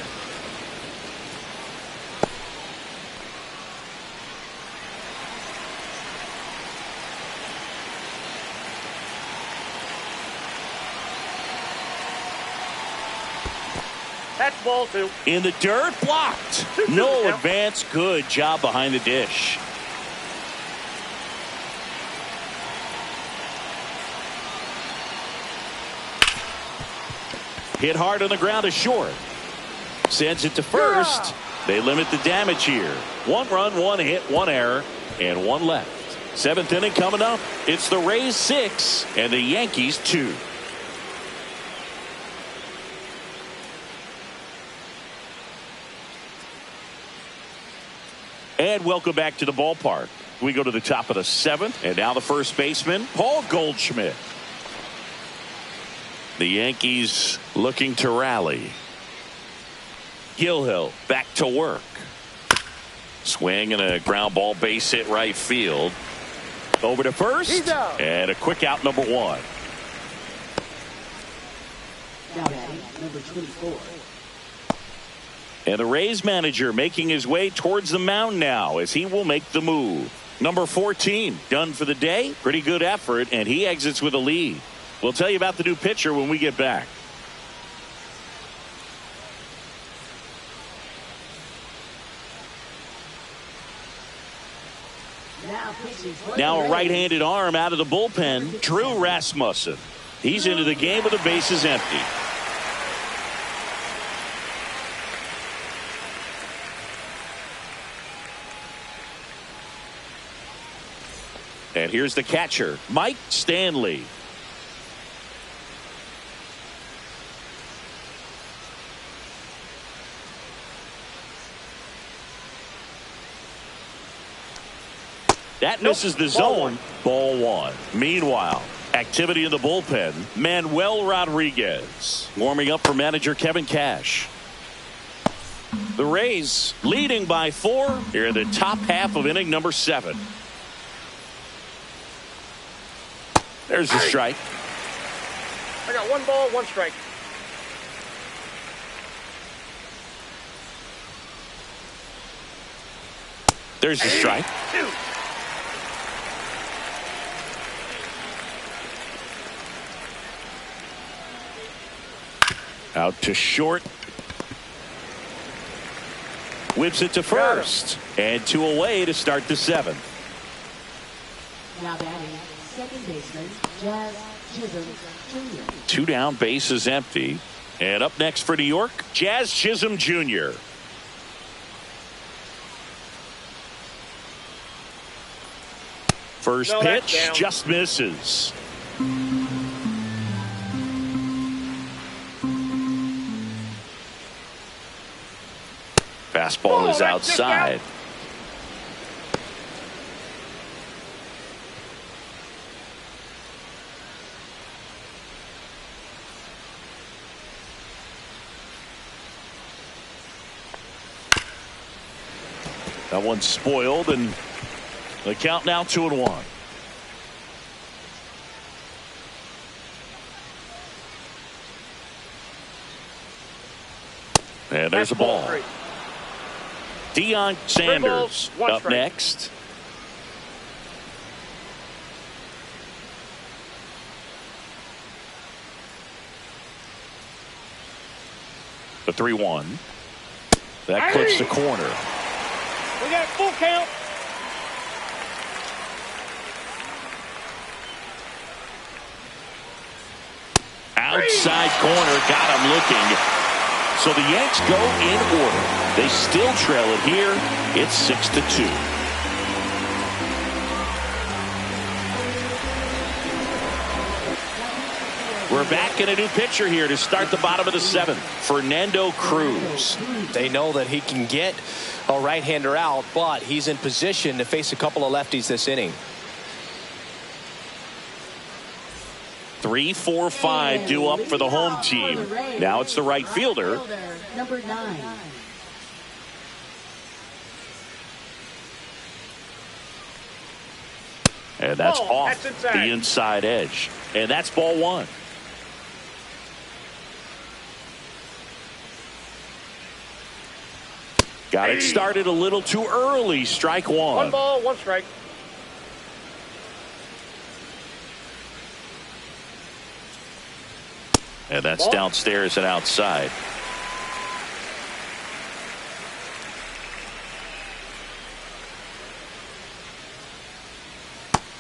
That's ball 2. In the dirt, blocked. No advance. Good job behind the dish. Hit hard on the ground to short. Sends it to first. They limit the damage here. 1 run, 1 hit, 1 error, and 1 left. 7th inning coming up. It's the Rays 6 and the Yankees 2. And welcome back to the ballpark. We go to the top of the 7th, and now the first baseman, Paul Goldschmidt. The Yankees looking to rally. Gilhill back to work. Swing and a ground ball, base hit right field. Over to first, and a quick out, number 1. Now batting, number 24. And the Rays manager making his way towards the mound now as he will make the move. Number 14 done for the day. Pretty good effort, and he exits with a lead. We'll tell you about the new pitcher when we get back. Now a right-handed arm out of the bullpen, Drew Rasmussen. He's into the game with the bases empty. And here's the catcher, Mike Stanley. That misses the zone. Ball 1. Meanwhile, activity in the bullpen. Manuel Rodriguez warming up for manager Kevin Cash. The Rays leading by 4 here in the top half of inning number 7. There's the strike. I got 1 ball, 1 strike. There's the strike. 2. Out to short. Whips it to first. And 2 away to start the 7th. Now batting, second baseman, Jazz Chisholm Jr. 2 down, bases empty. And up next for New York, Jazz Chisholm Jr. First pitch just misses. Fastball is outside. That one's spoiled, and the count now 2-1. And there's a ball. Deion Sanders up next. The 3-1. That clips the corner. We got full count. Outside corner, got him looking. So the Yanks go in order. They still trail it here. It's 6-2. We're back in a new pitcher here to start the bottom of the 7th. Fernando Cruz. They know that he can get a right-hander out, but he's in position to face a couple of lefties this inning. 3, 4, 5 due up for the home team. Now it's the right fielder. Number 9. And that's off the inside edge. And that's ball 1. Got it started a little too early. Strike 1. 1 ball, 1 strike. And that's downstairs and outside.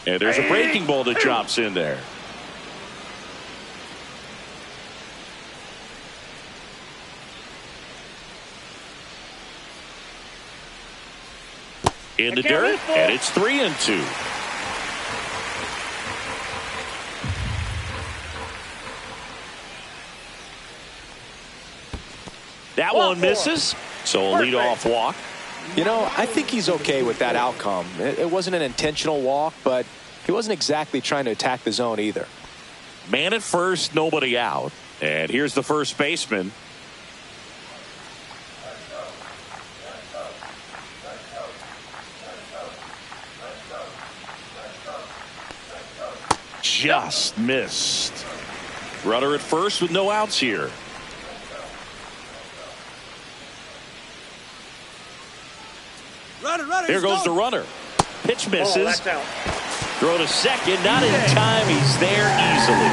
And there's a breaking ball that drops in there. in the dirt, and it's 3-2. That one misses, so a leadoff walk. You know, I think he's okay with that outcome. It wasn't an intentional walk, but he wasn't exactly trying to attack the zone either. Man at first, nobody out. And here's the first baseman. Just missed. Runner at first with no outs here. Here goes the runner. Pitch misses. Throw to second. Not in time. He's there easily.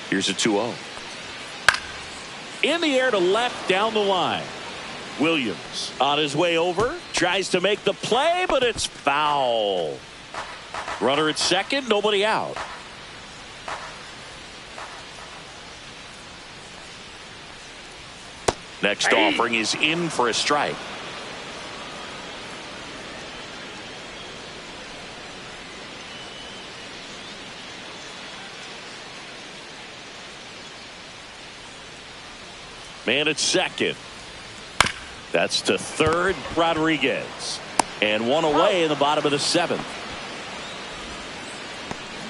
Here's a 2-0. In the air to left down the line. Williams on his way over. Tries to make the play, but it's foul. Runner at second, nobody out. Next offering is in for a strike. Man at second. That's to third, Rodriguez. And one away in the bottom of the seventh.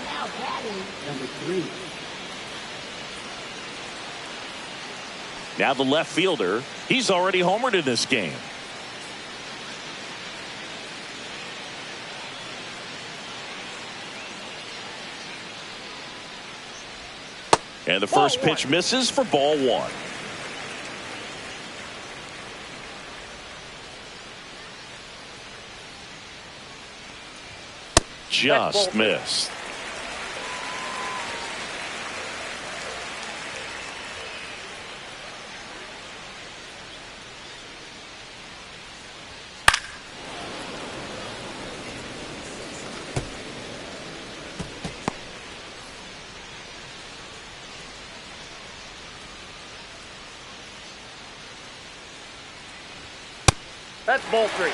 Now batting number 3. Now the left fielder, he's already homered in this game. And the first pitch misses for ball 1. Just missed. That's ball 3.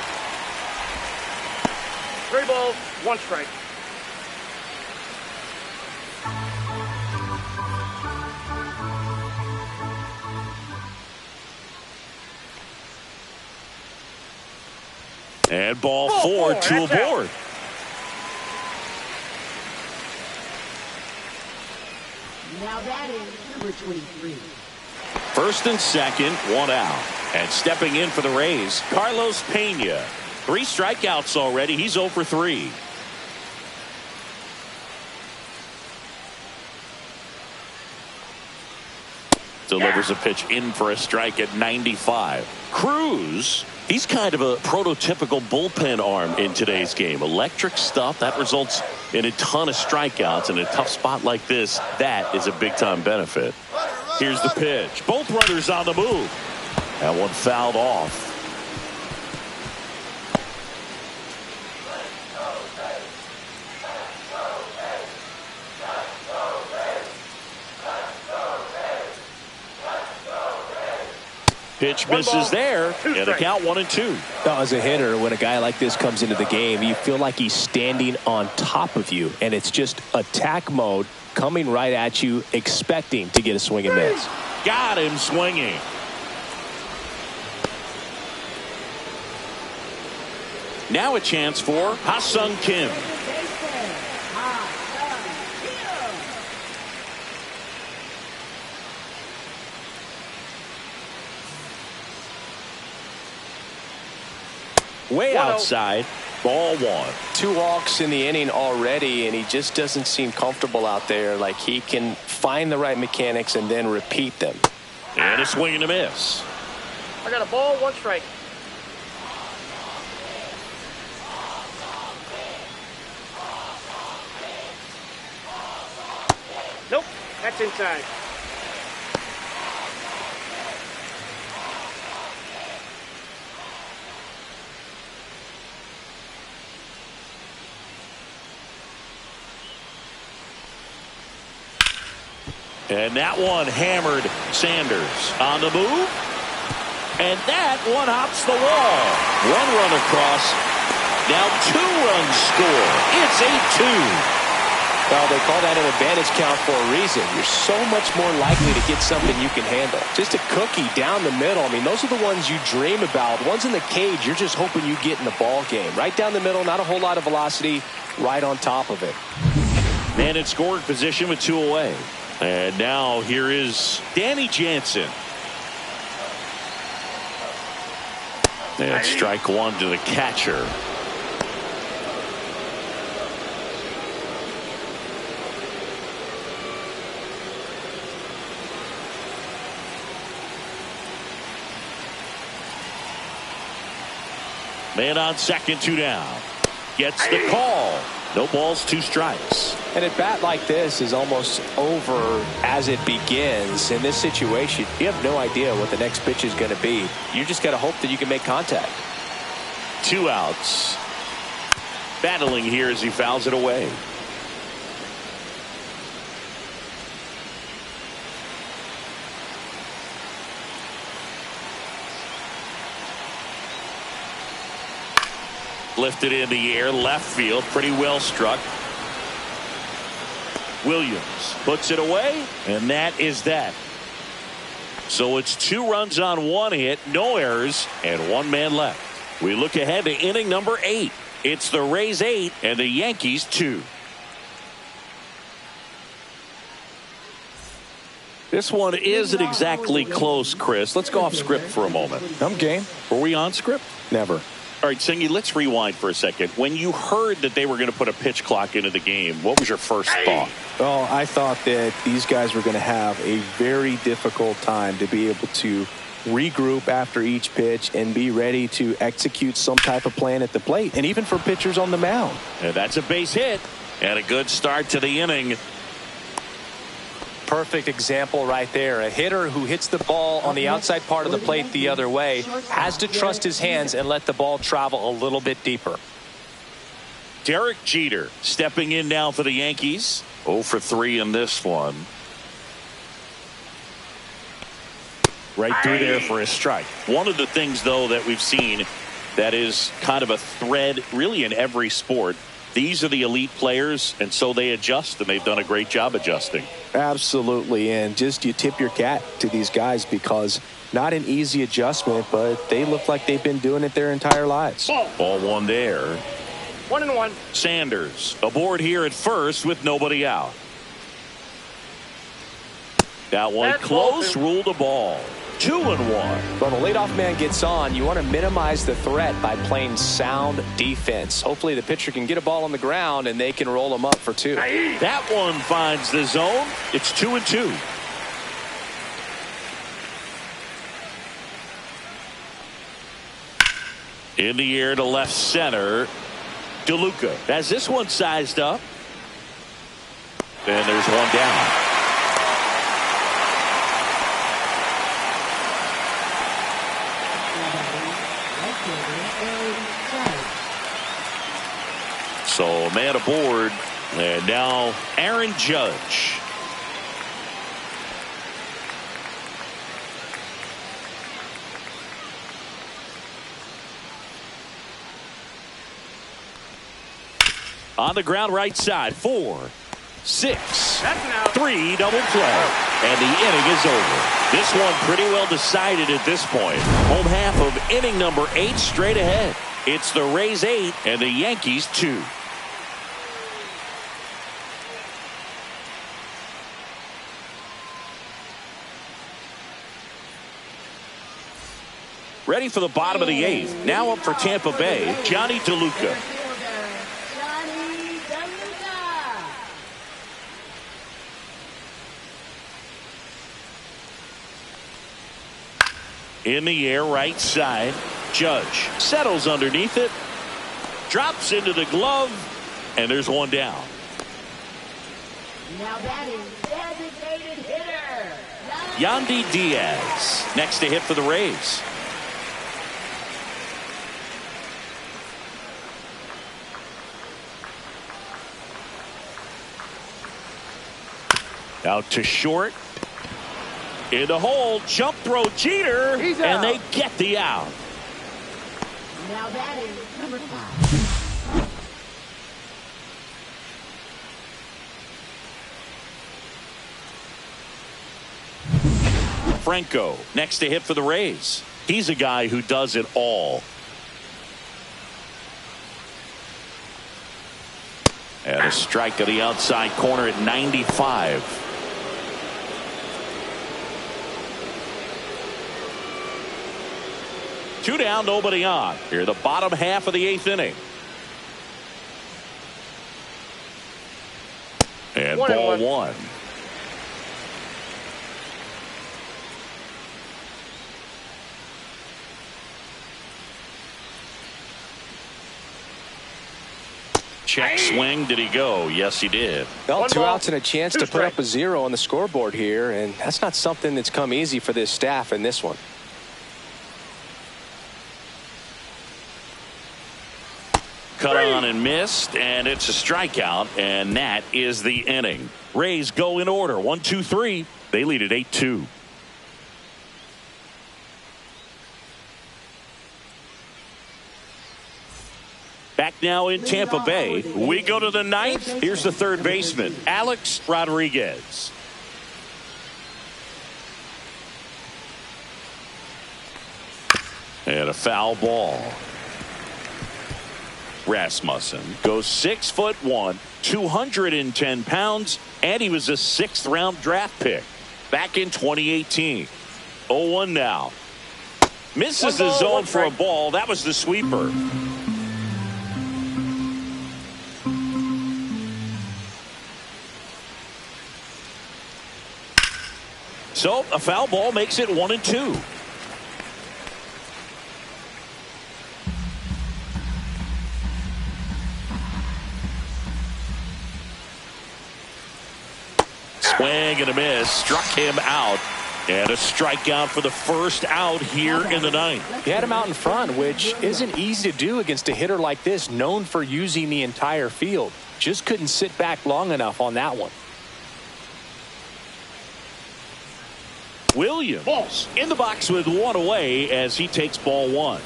3 balls, 1 strike. And ball 4, 2 aboard. Now batting number 23. First and second, 1 out. And stepping in for the Rays, Carlos Pena. 3 strikeouts already. He's 0 for 3. Delivers a pitch in for a strike at 95. Cruz, he's kind of a prototypical bullpen arm in today's game. Electric stuff that results in a ton of strikeouts. In a tough spot like this, that is a big-time benefit. Here's the pitch. Both runners on the move. That one fouled off. Pitch misses there, and a count 1-2. As a hitter, when a guy like this comes into the game, you feel like he's standing on top of you, and it's just attack mode coming right at you, expecting to get a swing and miss. Got him swinging. Now a chance for Ha-Sung Kim. Way outside, ball 1. 2 walks in the inning already, and he just doesn't seem comfortable out there. Like he can find the right mechanics and then repeat them. And a swing and a miss. I got a ball, 1 strike. Nope, that's inside. And that one hammered Sanders on the move. And that one hops the wall. One run across. Now 2 runs score. It's 8-2. Well, they call that an advantage count for a reason. You're so much more likely to get something you can handle. Just a cookie down the middle. I mean, those are the ones you dream about. Ones in the cage, you're just hoping you get in the ball game. Right down the middle, not a whole lot of velocity, right on top of it. Man in scoring position with 2 away. And now here is Danny Jansen. And strike 1 to the catcher. Man on second, 2 down. Gets the call. No balls, 2 strikes. And at bat like this is almost over as it begins. In this situation, you have no idea what the next pitch is going to be. You just got to hope that you can make contact. 2 outs. Battling here as he fouls it away. Lifted in the air, left field, pretty well struck. Williams puts it away, and that is that. So it's 2 runs on 1 hit, no errors, and 1 man left. We look ahead to inning number 8. It's the Rays 8 and the Yankees 2. This one isn't exactly close, Chris. Let's go off script for a moment. I'm game. Were we on script? Never. All right, Singy, let's rewind for a second. When you heard that they were going to put a pitch clock into the game, what was your first thought? Well, I thought that these guys were going to have a very difficult time to be able to regroup after each pitch and be ready to execute some type of plan at the plate, and even for pitchers on the mound. And that's a base hit and a good start to the inning. Perfect example right there. A hitter who hits the ball on the outside part of the plate the other way has to trust his hands and let the ball travel a little bit deeper. Derek Jeter stepping in now for the Yankees. 0 for 3 in this one. Right through there for a strike. One of the things, though, that we've seen that is kind of a thread really in every sport. These are the elite players, and so they adjust, and they've done a great job adjusting. Absolutely, and just you tip your cap to these guys because not an easy adjustment, but they look like they've been doing it their entire lives. Ball 1 there. 1-1. Sanders aboard here at first with nobody out. That one That's close, ball 2. ruled a ball. 2-1. When a leadoff man gets on, you want to minimize the threat by playing sound defense. Hopefully the pitcher can get a ball on the ground and they can roll him up for 2. That one finds the zone. It's 2-2. In the air to left center. DeLuca has this one sized up. And there's 1 down. So a man aboard, and now Aaron Judge. On the ground right side, 4, 6, 3, double play, and the inning is over. This one pretty well decided at this point. Home half of inning number 8 straight ahead. It's the Rays 8 and the Yankees 2. Ready for the bottom of the 8th. Now up for Tampa Bay, Johnny DeLuca. In the air, right side. Judge settles underneath it. Drops into the glove. And there's 1 down. Now that is designated hitter. Yandy Diaz next to hit for the Rays. Out to short. In the hole. Jump throw Jeter. And they get the out. Now that is number 5. Franco next to hit for the Rays. He's a guy who does it all. And a strike to the outside corner at 95. Two down, nobody on. Here, the bottom half of the 8th inning. And ball 1. Check swing. Did he go? Yes, he did. Well, 2 outs and a chance to put up a 0 on the scoreboard here, and that's not something that's come easy for this staff in this one. Cut on and missed, and it's a strikeout, and that is the inning. Rays go in order. 1, 2, 3. They lead at 8-2. Back now in Tampa Bay. We go to the 9th. Here's the third baseman, Alex Rodriguez. And a foul ball. Rasmussen goes 6'1", 210 pounds, and he was a 6th round draft pick back in 2018. 0-1 now. Misses the zone for a ball. That was the sweeper. So a foul ball makes it 1-2. Swing and a miss. Struck him out. And a strikeout for the first out here in the 9th. He had him out in front, which isn't easy to do against a hitter like this, known for using the entire field. Just couldn't sit back long enough on that one. Williams in the box with 1 away as he takes ball 1.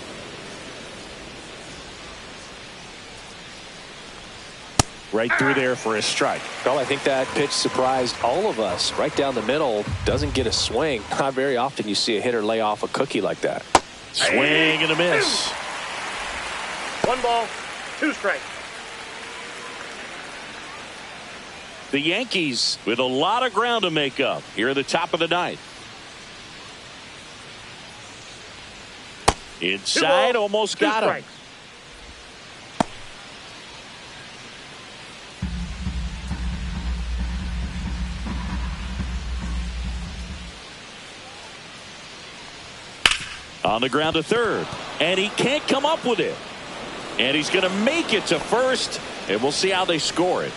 Right through there for a strike. Well, I think that pitch surprised all of us. Right down the middle, doesn't get a swing. Not very often you see a hitter lay off a cookie like that. Swing and a miss. 1 ball, 2 strikes. The Yankees with a lot of ground to make up here at the top of the 9th. Inside, almost got him. On the ground to third, and he can't come up with it. And he's going to make it to first, and we'll see how they score it.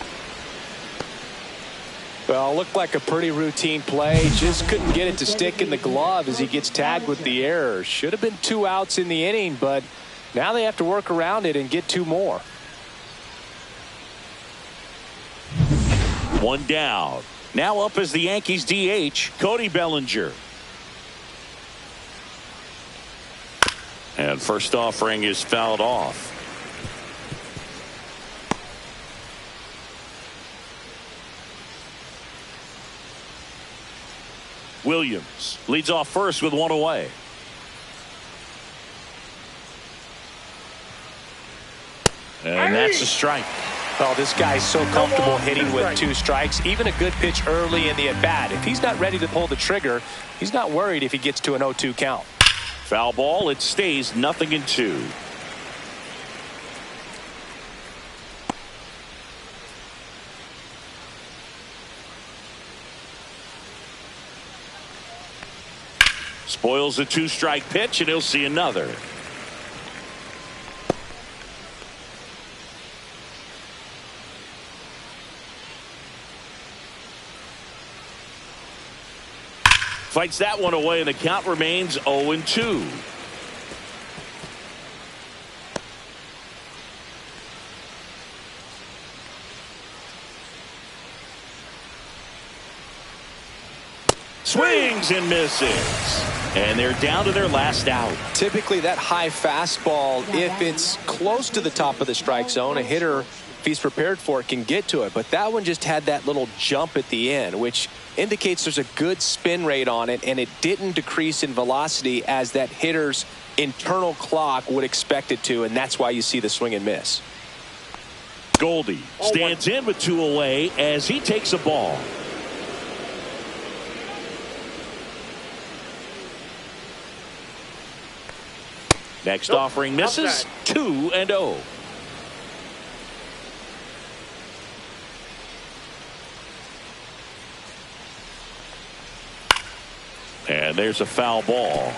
Well, looked like a pretty routine play. Just couldn't get it to stick in the glove as he gets tagged with the error. Should have been 2 outs in the inning, but now they have to work around it and get 2 more. 1 down. Now up as the Yankees DH, Cody Bellinger. And first offering is fouled off. Williams leads off first with 1 away. And that's a strike. Well, this guy's so comfortable hitting with 2 strikes. Even a good pitch early in the at-bat. If he's not ready to pull the trigger, he's not worried if he gets to an 0-2 count. Foul ball. It stays 0-2. Spoils a 2-strike pitch, and he'll see another. Fights that one away, and the count remains 0-2. Swings and misses. And they're down to their last out. Typically that high fastball, if it's close to the top of the strike zone, a hitter, if he's prepared for it, can get to it. But that one just had that little jump at the end, which indicates there's a good spin rate on it, and it didn't decrease in velocity as that hitter's internal clock would expect it to, and that's why you see the swing and miss. Goldie stands in with 2 away as he takes a ball. Next offering misses. 2-0. And there's a foul ball.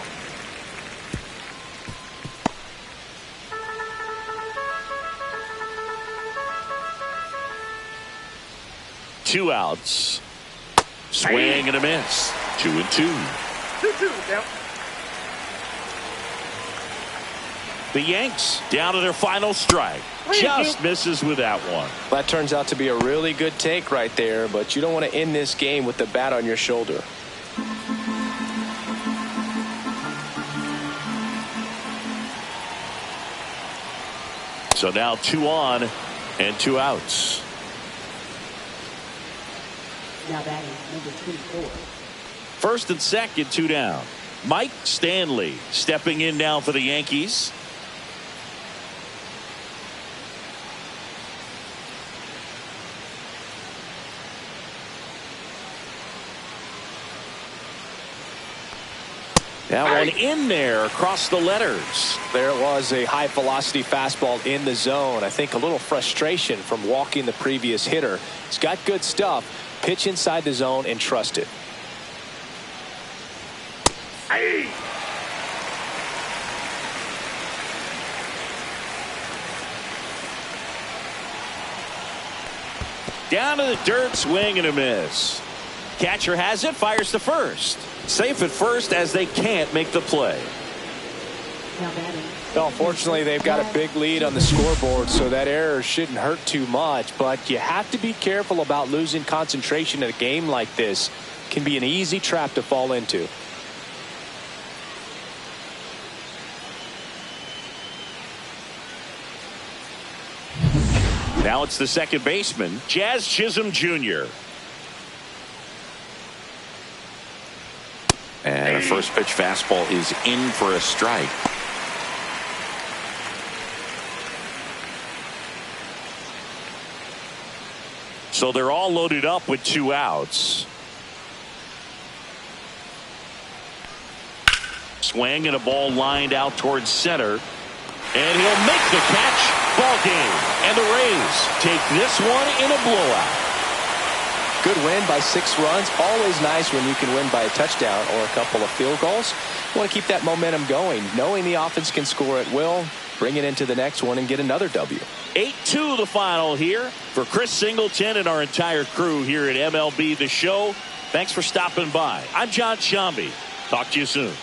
Two outs. Swing and a miss. 2-2. 2-2 down. The Yanks down to their final strike. Just misses with that one. That turns out to be a really good take right there, but you don't want to end this game with the bat on your shoulder. So now 2 on and 2 outs. Now batting number 24. First and second, 2 down. Mike Stanley stepping in now for the Yankees. That one in there across the letters. There it was, a high velocity fastball in the zone. I think a little frustration from walking the previous hitter. He's got good stuff. Pitch inside the zone and trust it. Down to the dirt, swing and a miss. Catcher has it, fires to first. Safe at first as they can't make the play. Now batting. Well, fortunately, they've got a big lead on the scoreboard, so that error shouldn't hurt too much. But you have to be careful about losing concentration in a game like this. It can be an easy trap to fall into. Now it's the second baseman, Jazz Chisholm Jr. And a first pitch fastball is in for a strike. So they're all loaded up with 2 outs. Swing and a ball lined out towards center. And he'll make the catch. Ball game. And the Rays take this one in a blowout. Good win by 6 runs. Always nice when you can win by a touchdown or a couple of field goals. You want to keep that momentum going, knowing the offense can score at will, bring it into the next one and get another W. 8-2 the final here. For Chris Singleton and our entire crew here at MLB The Show, thanks for stopping by. I'm John Shambi. Talk to you soon.